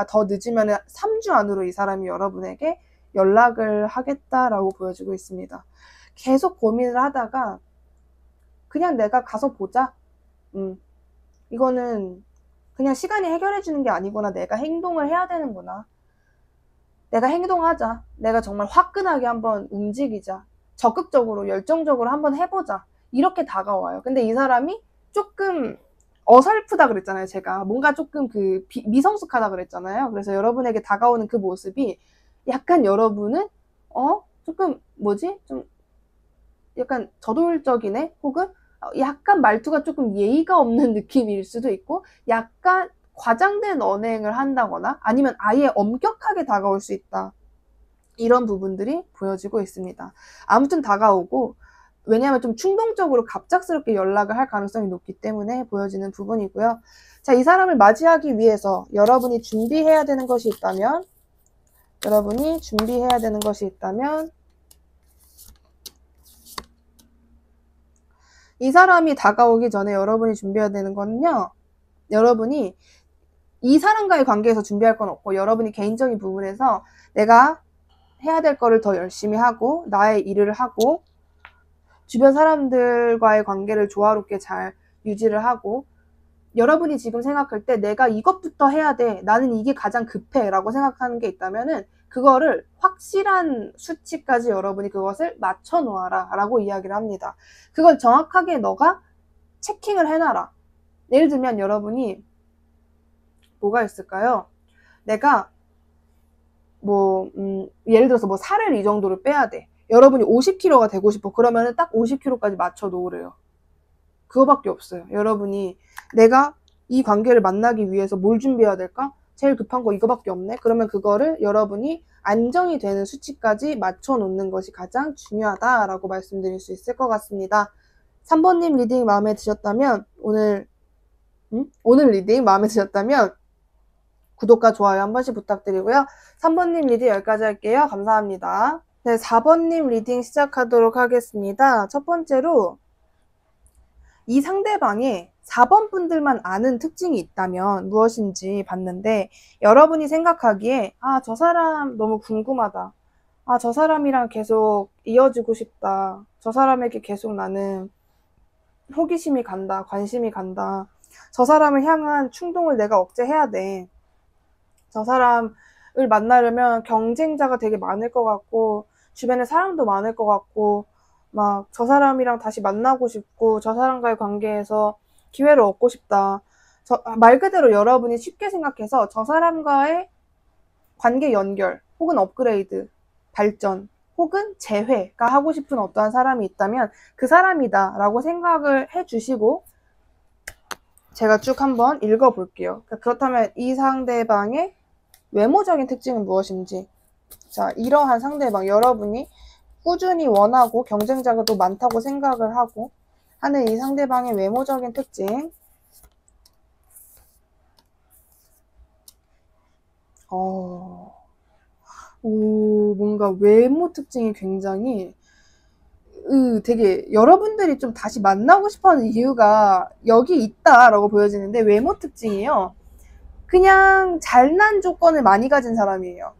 A: 더 늦으면 3주 안으로 이 사람이 여러분에게 연락을 하겠다라고 보여주고 있습니다. 계속 고민을 하다가 그냥 내가 가서 보자. 이거는 그냥 시간이 해결해 주는 게 아니구나. 내가 행동을 해야 되는구나. 내가 행동하자. 내가 정말 화끈하게 한번 움직이자. 적극적으로 열정적으로 한번 해보자. 이렇게 다가와요. 근데 이 사람이 조금 어설프다 그랬잖아요. 제가 뭔가 조금 미성숙하다 그랬잖아요. 그래서 여러분에게 다가오는 그 모습이 약간 여러분은 조금 좀 약간 저돌적이네, 혹은 약간 말투가 조금 예의가 없는 느낌일 수도 있고, 약간 과장된 언행을 한다거나 아니면 아예 엄격하게 다가올 수 있다. 이런 부분들이 보여지고 있습니다. 아무튼 다가오고, 왜냐하면 좀 충동적으로 갑작스럽게 연락을 할 가능성이 높기 때문에 보여지는 부분이고요. 자, 이 사람을 맞이하기 위해서 여러분이 준비해야 되는 것이 있다면, 이 사람이 다가오기 전에 여러분이 준비해야 되는 거는요, 여러분이 이 사람과의 관계에서 준비할 건 없고, 여러분이 개인적인 부분에서 내가 해야 될 거를 더 열심히 하고, 나의 일을 하고, 주변 사람들과의 관계를 조화롭게 잘 유지를 하고, 여러분이 지금 생각할 때 내가 이것부터 해야 돼, 나는 이게 가장 급해 라고 생각하는 게 있다면은 그거를 확실한 수치까지 여러분이 그것을 맞춰 놓아라 라고 이야기를 합니다. 그걸 정확하게 너가 체킹을 해놔라. 예를 들면 여러분이 뭐가 있을까요? 내가 예를 들어서 살을 이 정도를 빼야 돼. 여러분이 50kg가 되고 싶어. 그러면은 딱 50kg까지 맞춰 놓으래요. 그거밖에 없어요. 여러분이 내가 이 관계를 만나기 위해서 뭘 준비해야 될까? 제일 급한 거 이거밖에 없네? 그러면 그거를 여러분이 안정이 되는 수치까지 맞춰 놓는 것이 가장 중요하다라고 말씀드릴 수 있을 것 같습니다. 3번님 리딩 마음에 드셨다면 오늘 리딩 마음에 드셨다면 구독과 좋아요 한 번씩 부탁드리고요. 3번님 리딩 여기까지 할게요. 감사합니다. 네, 4번님 리딩 시작하도록 하겠습니다. 첫 번째로 이 상대방의 4번 분들만 아는 특징이 있다면 무엇인지 봤는데, 여러분이 생각하기에 저 사람 너무 궁금하다, 저 사람이랑 계속 이어지고 싶다, 저 사람에게 계속 나는 호기심이 간다, 관심이 간다, 저 사람을 향한 충동을 내가 억제해야 돼, 저 사람을 만나려면 경쟁자가 되게 많을 것 같고 주변에 사람도 많을 것 같고 막 저 사람이랑 다시 만나고 싶고 저 사람과의 관계에서 기회를 얻고 싶다. 말 그대로 여러분이 쉽게 생각해서 저 사람과의 관계 연결 혹은 업그레이드, 발전 혹은 재회가 하고 싶은 어떠한 사람이 있다면 그 사람이다 라고 생각을 해주시고 제가 쭉 한번 읽어볼게요. 그렇다면 이 상대방의 외모적인 특징은 무엇인지, 자, 이러한 상대방, 여러분이 꾸준히 원하고 경쟁자가 또 많다고 생각을 하고 하는 이 상대방의 외모적인 특징, 뭔가 외모 특징이 굉장히 되게 여러분들이 좀 다시 만나고 싶어하는 이유가 여기 있다라고 보여지는데, 외모 특징이요, 그냥 잘난 조건을 많이 가진 사람이에요.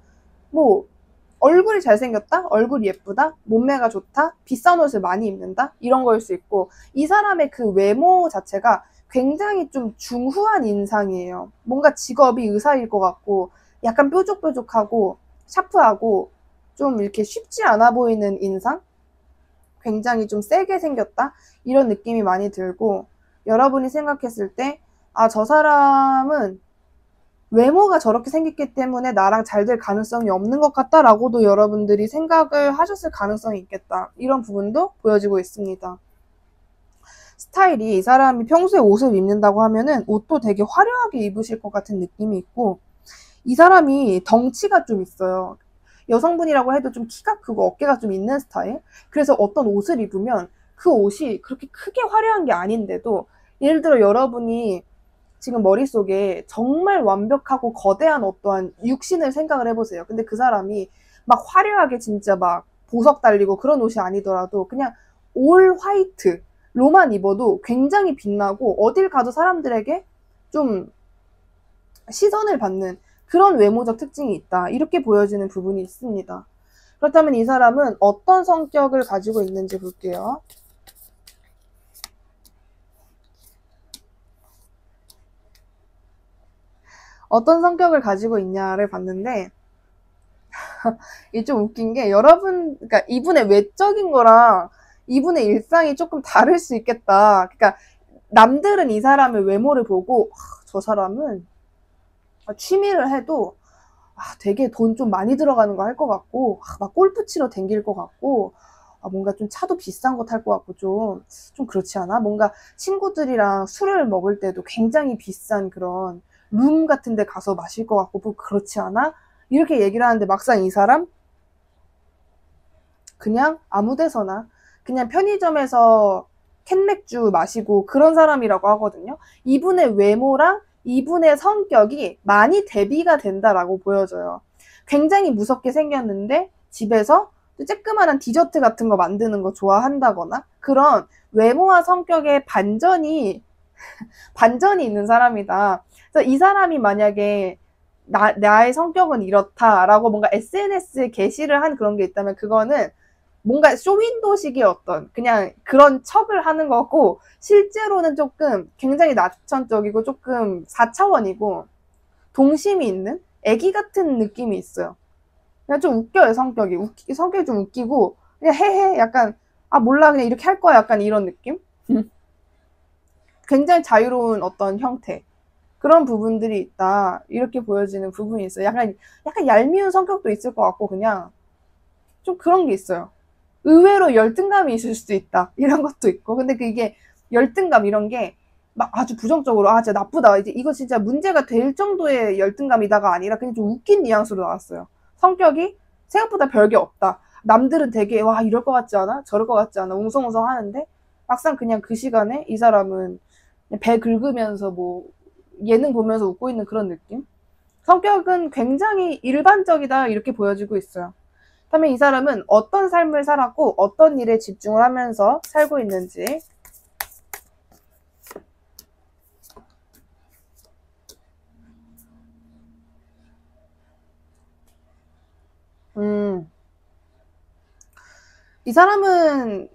A: 얼굴이 잘생겼다, 얼굴이 예쁘다, 몸매가 좋다, 비싼 옷을 많이 입는다, 이런 거일 수 있고, 이 사람의 그 외모 자체가 굉장히 좀 중후한 인상이에요. 뭔가 직업이 의사일 것 같고 약간 뾰족뾰족하고 샤프하고 좀 이렇게 쉽지 않아 보이는 인상? 굉장히 좀 세게 생겼다? 이런 느낌이 많이 들고, 여러분이 생각했을 때 저 사람은 외모가 저렇게 생겼기 때문에 나랑 잘 될 가능성이 없는 것 같다라고도 여러분들이 생각을 하셨을 가능성이 있겠다. 이런 부분도 보여지고 있습니다. 스타일이, 이 사람이 평소에 옷을 입는다고 하면은 옷도 되게 화려하게 입으실 것 같은 느낌이 있고, 이 사람이 덩치가 좀 있어요. 여성분이라고 해도 좀 키가 크고 어깨가 좀 있는 스타일. 그래서 어떤 옷을 입으면 그 옷이 그렇게 크게 화려한 게 아닌데도, 예를 들어 여러분이 지금 머릿속에 정말 완벽하고 거대한 어떠한 육신을 생각을 해보세요. 근데 그 사람이 막 화려하게 진짜 막 보석 달리고 그런 옷이 아니더라도 그냥 올 화이트로만 입어도 굉장히 빛나고 어딜 가도 사람들에게 좀 시선을 받는 그런 외모적 특징이 있다, 이렇게 보여지는 부분이 있습니다. 그렇다면 이 사람은 어떤 성격을 가지고 있는지 볼게요. 어떤 성격을 가지고 있냐를 봤는데 이게 좀 웃긴 게, 그러니까 이분의 외적인 거랑 이분의 일상이 조금 다를 수 있겠다. 그러니까 남들은 이 사람의 외모를 보고 저 사람은 취미를 해도 되게 돈 좀 많이 들어가는 거 할 것 같고, 막 골프 치러 댕길 것 같고, 뭔가 좀 차도 비싼 거 탈 것 같고, 좀 그렇지 않아? 뭔가 친구들이랑 술을 먹을 때도 굉장히 비싼 그런 룸 같은 데 가서 마실 것 같고, 그렇지 않아? 이렇게 얘기를 하는데 막상 이 사람 그냥 아무 데서나 그냥 편의점에서 캔맥주 마시고 그런 사람이라고 하거든요. 이분의 외모랑 이분의 성격이 많이 대비가 된다라고 보여져요. 굉장히 무섭게 생겼는데 집에서 쬐끄만한 디저트 같은 거 만드는 거 좋아한다거나 그런 외모와 성격의 반전이 있는 사람이다. 그래서 이 사람이 만약에 나의 성격은 이렇다라고 뭔가 SNS에 게시를 한 그런 게 있다면 그거는 뭔가 쇼윈도식의 어떤 그냥 그런 척을 하는 거고 실제로는 조금 굉장히 낙천적이고 조금 4차원이고 동심이 있는 애기 같은 느낌이 있어요. 그냥 좀 웃겨요, 성격이. 성격이 좀 웃기고 그냥 헤헤 약간 아 몰라 그냥 이렇게 할 거야 약간 이런 느낌? 굉장히 자유로운 어떤 형태 그런 부분들이 있다 이렇게 보여지는 부분이 있어요. 약간 얄미운 성격도 있을 것 같고 그냥 좀 그런 게 있어요. 의외로 열등감이 있을 수도 있다 이런 것도 있고 근데 그게 열등감 이런 게 막 아주 부정적으로 아 진짜 나쁘다 이제 이거 진짜 문제가 될 정도의 열등감이다가 아니라 그냥 좀 웃긴 뉘앙스로 나왔어요. 성격이 생각보다 별게 없다. 남들은 되게 와 이럴 것 같지 않아? 저럴 것 같지 않아? 웅성웅성 하는데 막상 그냥 그 시간에 이 사람은 배 긁으면서 뭐 예능 보면서 웃고 있는 그런 느낌? 성격은 굉장히 일반적이다 이렇게 보여지고 있어요. 그다음에 이 사람은 어떤 삶을 살았고 어떤 일에 집중을 하면서 살고 있는지 이 사람은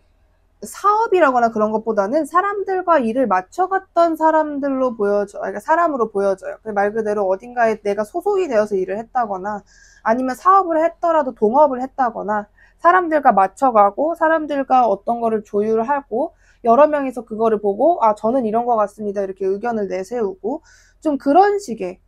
A: 사업이라거나 그런 것보다는 사람들과 일을 맞춰갔던 사람들로 그러니까 사람으로 보여져요. 말 그대로 어딘가에 내가 소속이 되어서 일을 했다거나 아니면 사업을 했더라도 동업을 했다거나 사람들과 맞춰가고 사람들과 어떤 거를 조율하고 여러 명이서 그거를 보고 아 저는 이런 것 같습니다 이렇게 의견을 내세우고 좀 그런 식의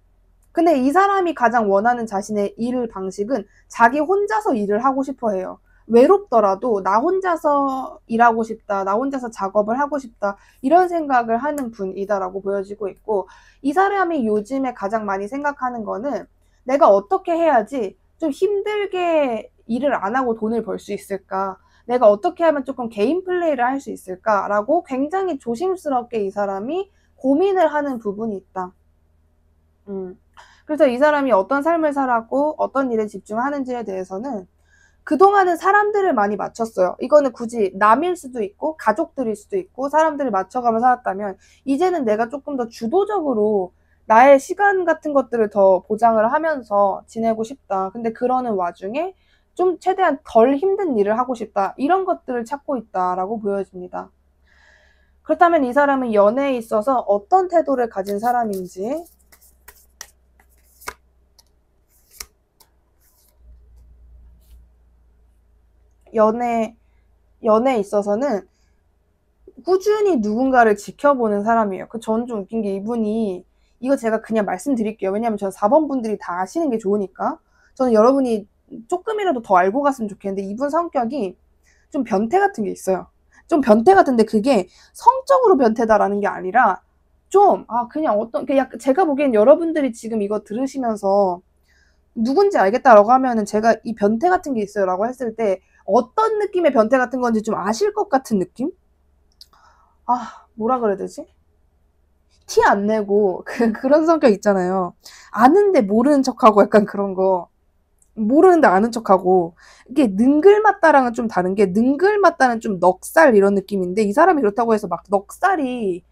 A: 근데 이 사람이 가장 원하는 자신의 일 방식은 자기 혼자서 일을 하고 싶어 해요. 외롭더라도 나 혼자서 일하고 싶다, 나 혼자서 작업을 하고 싶다, 이런 생각을 하는 분이다라고 보여지고 있고, 이 사람이 요즘에 가장 많이 생각하는 거는 내가 어떻게 해야지 좀 힘들게 일을 안 하고 돈을 벌 수 있을까? 내가 어떻게 하면 조금 개인 플레이를 할 수 있을까라고 굉장히 조심스럽게 이 사람이 고민을 하는 부분이 있다. 그래서 이 사람이 어떤 삶을 살았고 어떤 일에 집중하는지에 대해서는 그동안은 사람들을 많이 맞췄어요. 이거는 굳이 남일 수도 있고 가족들일 수도 있고 사람들을 맞춰가며 살았다면 이제는 내가 조금 더 주도적으로 나의 시간 같은 것들을 더 보장을 하면서 지내고 싶다. 근데 그러는 와중에 좀 최대한 덜 힘든 일을 하고 싶다. 이런 것들을 찾고 있다라고 보여집니다. 그렇다면 이 사람은 연애에 있어서 어떤 태도를 가진 사람인지 연애에 있어서는 꾸준히 누군가를 지켜보는 사람이에요. 저는 좀 웃긴 게 이분이 이거 제가 그냥 말씀드릴게요. 왜냐면 저는 4번 분들이 다 아시는 게 좋으니까. 저는 여러분이 조금이라도 더 알고 갔으면 좋겠는데 이분 성격이 좀 변태 같은 게 있어요. 좀 변태 같은데 그게 성적으로 변태다라는 게 아니라 좀 그냥 약간 제가 보기엔 여러분들이 지금 이거 들으시면서 누군지 알겠다라고 하면은 제가 이 변태 같은 게 있어요 라고 했을 때 어떤 느낌의 변태 같은 건지 좀 아실 것 같은 느낌? 뭐라 그래야 되지? 티 안 내고 그런 성격 있잖아요. 아는데 모르는 척하고 약간 그런 거. 모르는데 아는 척하고 이게 능글맞다랑은 좀 다른 게 능글맞다는 좀 넉살 이런 느낌인데 이 사람이 그렇다고 해서 막 넉살이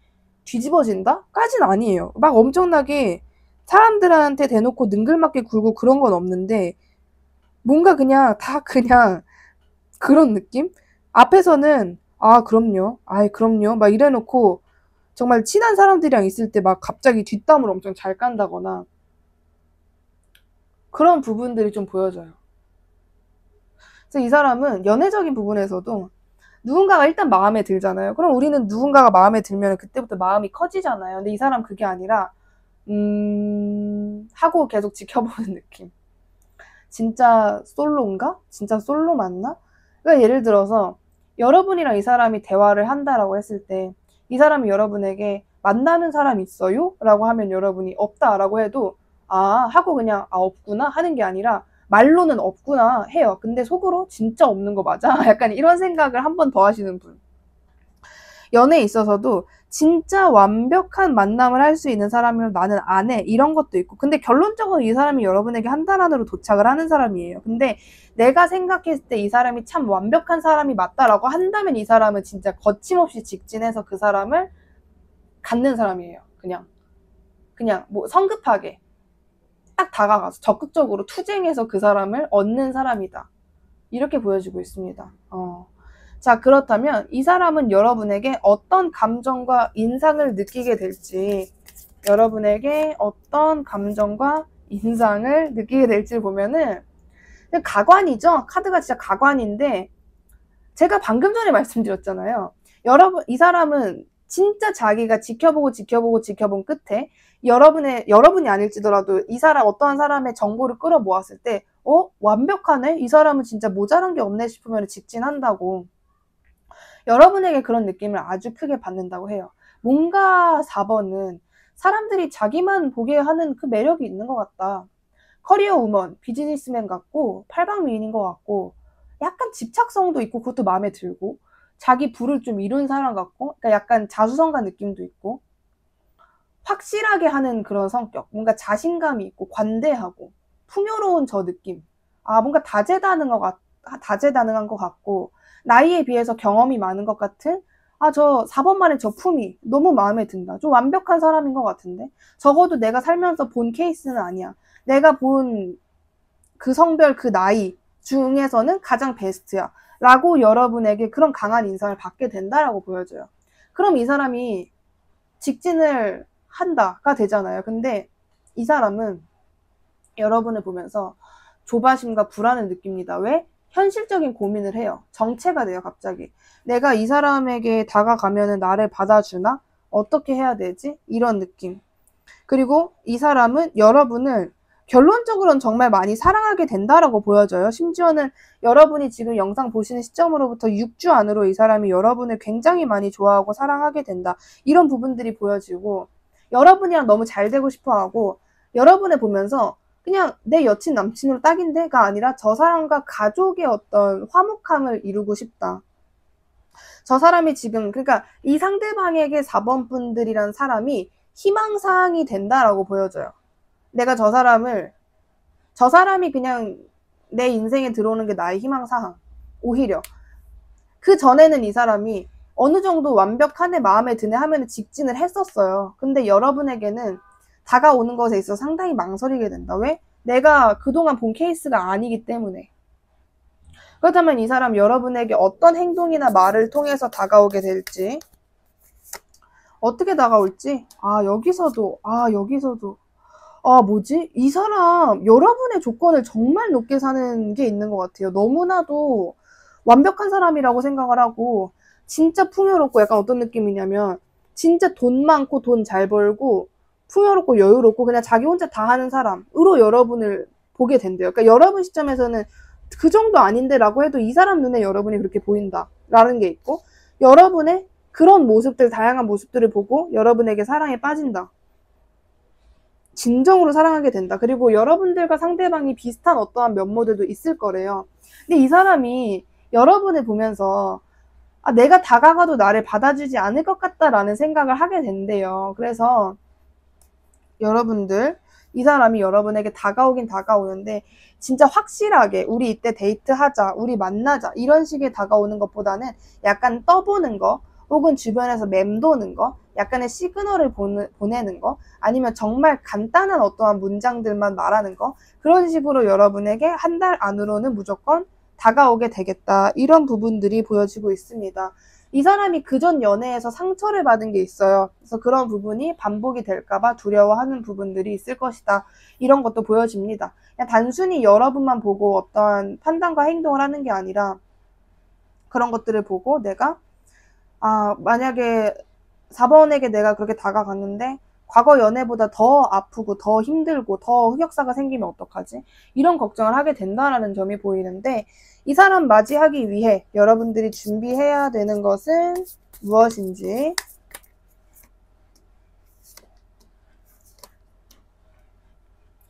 A: 뒤집어진다? 까진 아니에요. 막 엄청나게 사람들한테 대놓고 능글맞게 굴고 그런 건 없는데 뭔가 그냥 다 그냥 그런 느낌? 앞에서는 그럼요. 아이 그럼요. 막 이래놓고 정말 친한 사람들이랑 있을 때 막 갑자기 뒷담을 엄청 잘 깐다거나 그런 부분들이 좀 보여져요. 그래서 이 사람은 연애적인 부분에서도 누군가가 일단 마음에 들잖아요. 그럼 우리는 누군가가 마음에 들면 그때부터 마음이 커지잖아요. 근데 이 사람 그게 아니라 하고 계속 지켜보는 느낌. 진짜 솔로인가? 진짜 솔로 맞나? 그러니까 예를 들어서 여러분이랑 이 사람이 대화를 한다라고 했을 때 이 사람이 여러분에게 만나는 사람 있어요? 라고 하면 여러분이 없다라고 해도 하고 그냥 없구나 하는 게 아니라 말로는 없구나 해요. 근데 속으로 진짜 없는 거 맞아? 약간 이런 생각을 한 번 더 하시는 분. 연애에 있어서도 진짜 완벽한 만남을 할 수 있는 사람이면 나는 안 해. 이런 것도 있고. 근데 결론적으로 이 사람이 여러분에게 한 달 안으로 도착을 하는 사람이에요. 근데 내가 생각했을 때 이 사람이 참 완벽한 사람이 맞다라고 한다면 이 사람은 진짜 거침없이 직진해서 그 사람을 갖는 사람이에요. 그냥 뭐 성급하게 딱 다가가서 적극적으로 투쟁해서 그 사람을 얻는 사람이다. 이렇게 보여지고 있습니다. 자, 그렇다면 이 사람은 여러분에게 어떤 감정과 인상을 느끼게 될지, 여러분에게 어떤 감정과 인상을 느끼게 될지 보면은 가관이죠. 카드가 진짜 가관인데 제가 방금 전에 말씀드렸잖아요. 여러분, 이 사람은 진짜 자기가 지켜본 끝에 여러분이 아닐지더라도 이 사람, 어떠한 사람의 정보를 끌어모았을 때, 완벽하네? 이 사람은 진짜 모자란 게 없네 싶으면 직진한다고. 여러분에게 그런 느낌을 아주 크게 받는다고 해요. 뭔가 4번은 사람들이 자기만 보게 하는 그 매력이 있는 것 같다. 커리어 우먼, 비즈니스맨 같고, 팔방미인인 것 같고, 약간 집착성도 있고, 그것도 마음에 들고, 자기 부를 좀 이룬 사람 같고, 그러니까 약간 자수성가 느낌도 있고, 확실하게 하는 그런 성격, 뭔가 자신감이 있고, 관대하고, 풍요로운 저 느낌. 뭔가 다재다능한 것 같고, 나이에 비해서 경험이 많은 것 같은, 저 4번 말에 저 품위, 너무 마음에 든다. 좀 완벽한 사람인 것 같은데? 적어도 내가 살면서 본 케이스는 아니야. 내가 본 그 성별, 그 나이 중에서는 가장 베스트야. 라고 여러분에게 그런 강한 인상을 받게 된다라고 보여져요. 그럼 이 사람이 직진을 한다가 되잖아요. 근데 이 사람은 여러분을 보면서 조바심과 불안을 느낍니다. 왜? 현실적인 고민을 해요. 정체가 돼요, 갑자기. 내가 이 사람에게 다가가면은 나를 받아주나? 어떻게 해야 되지? 이런 느낌. 그리고 이 사람은 여러분을 결론적으로는 정말 많이 사랑하게 된다라고 보여져요. 심지어는 여러분이 지금 영상 보시는 시점으로부터 6주 안으로 이 사람이 여러분을 굉장히 많이 좋아하고 사랑하게 된다. 이런 부분들이 보여지고, 여러분이랑 너무 잘 되고 싶어 하고, 여러분을 보면서 그냥 내 여친 남친으로 딱인데가 아니라 저 사람과 가족의 어떤 화목함을 이루고 싶다. 저 사람이 지금, 그러니까 이 상대방에게 4번 분들이란 사람이 희망사항이 된다라고 보여져요. 내가 저 사람이 그냥 내 인생에 들어오는 게 나의 희망사항. 오히려. 그 전에는 이 사람이 어느 정도 완벽한 애, 마음에 드네 하면 직진을 했었어요. 근데 여러분에게는 다가오는 것에 있어서 상당히 망설이게 된다. 왜? 내가 그동안 본 케이스가 아니기 때문에. 그렇다면 이 사람 여러분에게 어떤 행동이나 말을 통해서 다가오게 될지, 어떻게 다가올지, 여기서도, 뭐지? 이 사람 여러분의 조건을 정말 높게 사는 게 있는 것 같아요. 너무나도 완벽한 사람이라고 생각을 하고, 진짜 풍요롭고, 약간 어떤 느낌이냐면 진짜 돈 많고 돈 잘 벌고 풍요롭고 여유롭고 그냥 자기 혼자 다 하는 사람으로 여러분을 보게 된대요. 그러니까 여러분 시점에서는 그 정도 아닌데 라고 해도 이 사람 눈에 여러분이 그렇게 보인다 라는 게 있고, 여러분의 그런 모습들, 다양한 모습들을 보고 여러분에게 사랑에 빠진다, 진정으로 사랑하게 된다. 그리고 여러분들과 상대방이 비슷한 어떠한 면모들도 있을 거래요. 근데 이 사람이 여러분을 보면서 내가 다가가도 나를 받아주지 않을 것 같다라는 생각을 하게 된대요. 그래서 여러분들, 이 사람이 여러분에게 다가오긴 다가오는데 진짜 확실하게 우리 이때 데이트하자, 우리 만나자 이런 식의 다가오는 것보다는 약간 떠보는 거, 혹은 주변에서 맴도는 거, 약간의 시그널을 보내는 거, 아니면 정말 간단한 어떠한 문장들만 말하는 거, 그런 식으로 여러분에게 한 달 안으로는 무조건 다가오게 되겠다. 이런 부분들이 보여지고 있습니다. 이 사람이 그전 연애에서 상처를 받은 게 있어요. 그래서 그런 부분이 반복이 될까봐 두려워하는 부분들이 있을 것이다. 이런 것도 보여집니다. 그냥 단순히 여러분만 보고 어떠한 판단과 행동을 하는 게 아니라 그런 것들을 보고 내가 만약에 4번에게 내가 그렇게 다가갔는데 과거 연애보다 더 아프고 더 힘들고 더 흑역사가 생기면 어떡하지? 이런 걱정을 하게 된다는 점이 보이는데, 이 사람 맞이하기 위해 여러분들이 준비해야 되는 것은 무엇인지,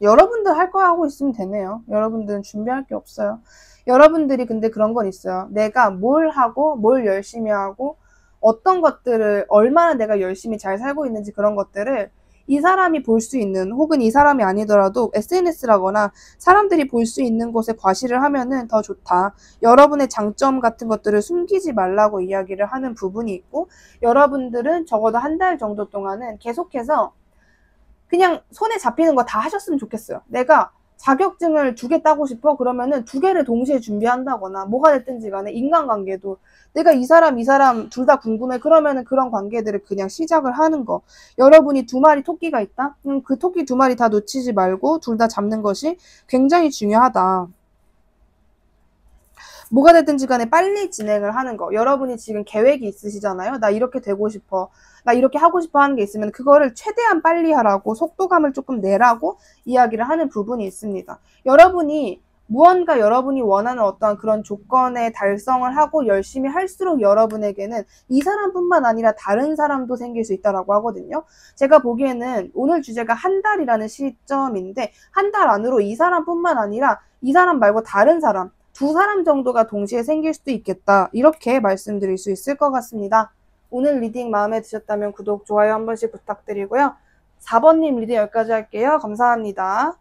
A: 여러분들 할 거 하고 있으면 되네요. 여러분들은 준비할 게 없어요. 여러분들이 근데 그런 건 있어요. 내가 뭘 하고 뭘 열심히 하고 어떤 것들을 얼마나 내가 열심히 잘 살고 있는지 그런 것들을 이 사람이 볼 수 있는 혹은 이 사람이 아니더라도 SNS라거나 사람들이 볼 수 있는 곳에 과시를 하면은 더 좋다. 여러분의 장점 같은 것들을 숨기지 말라고 이야기를 하는 부분이 있고 여러분들은 적어도 한 달 정도 동안은 계속해서 그냥 손에 잡히는 거 다 하셨으면 좋겠어요. 내가 자격증을 2개 따고 싶어? 그러면은 2개를 동시에 준비한다거나 뭐가 됐든지 간에 인간관계도 내가 이 사람 둘 다 궁금해. 그러면은 그런 관계들을 그냥 시작을 하는 거. 여러분이 2마리 토끼가 있다? 그 토끼 2마리 다 놓치지 말고 둘 다 잡는 것이 굉장히 중요하다. 뭐가 됐든지 간에 빨리 진행을 하는 거. 여러분이 지금 계획이 있으시잖아요. 나 이렇게 되고 싶어. 나 이렇게 하고 싶어 하는 게 있으면 그거를 최대한 빨리 하라고 속도감을 조금 내라고 이야기를 하는 부분이 있습니다. 여러분이 무언가 여러분이 원하는 어떤 그런 조건에 달성을 하고 열심히 할수록 여러분에게는 이 사람뿐만 아니라 다른 사람도 생길 수 있다라고 하거든요. 제가 보기에는 오늘 주제가 한 달이라는 시점인데 한 달 안으로 이 사람뿐만 아니라 이 사람 말고 다른 사람 2사람 정도가 동시에 생길 수도 있겠다. 이렇게 말씀드릴 수 있을 것 같습니다. 오늘 리딩 마음에 드셨다면 구독, 좋아요 한 번씩 부탁드리고요. 4번님 리딩 여기까지 할게요. 감사합니다.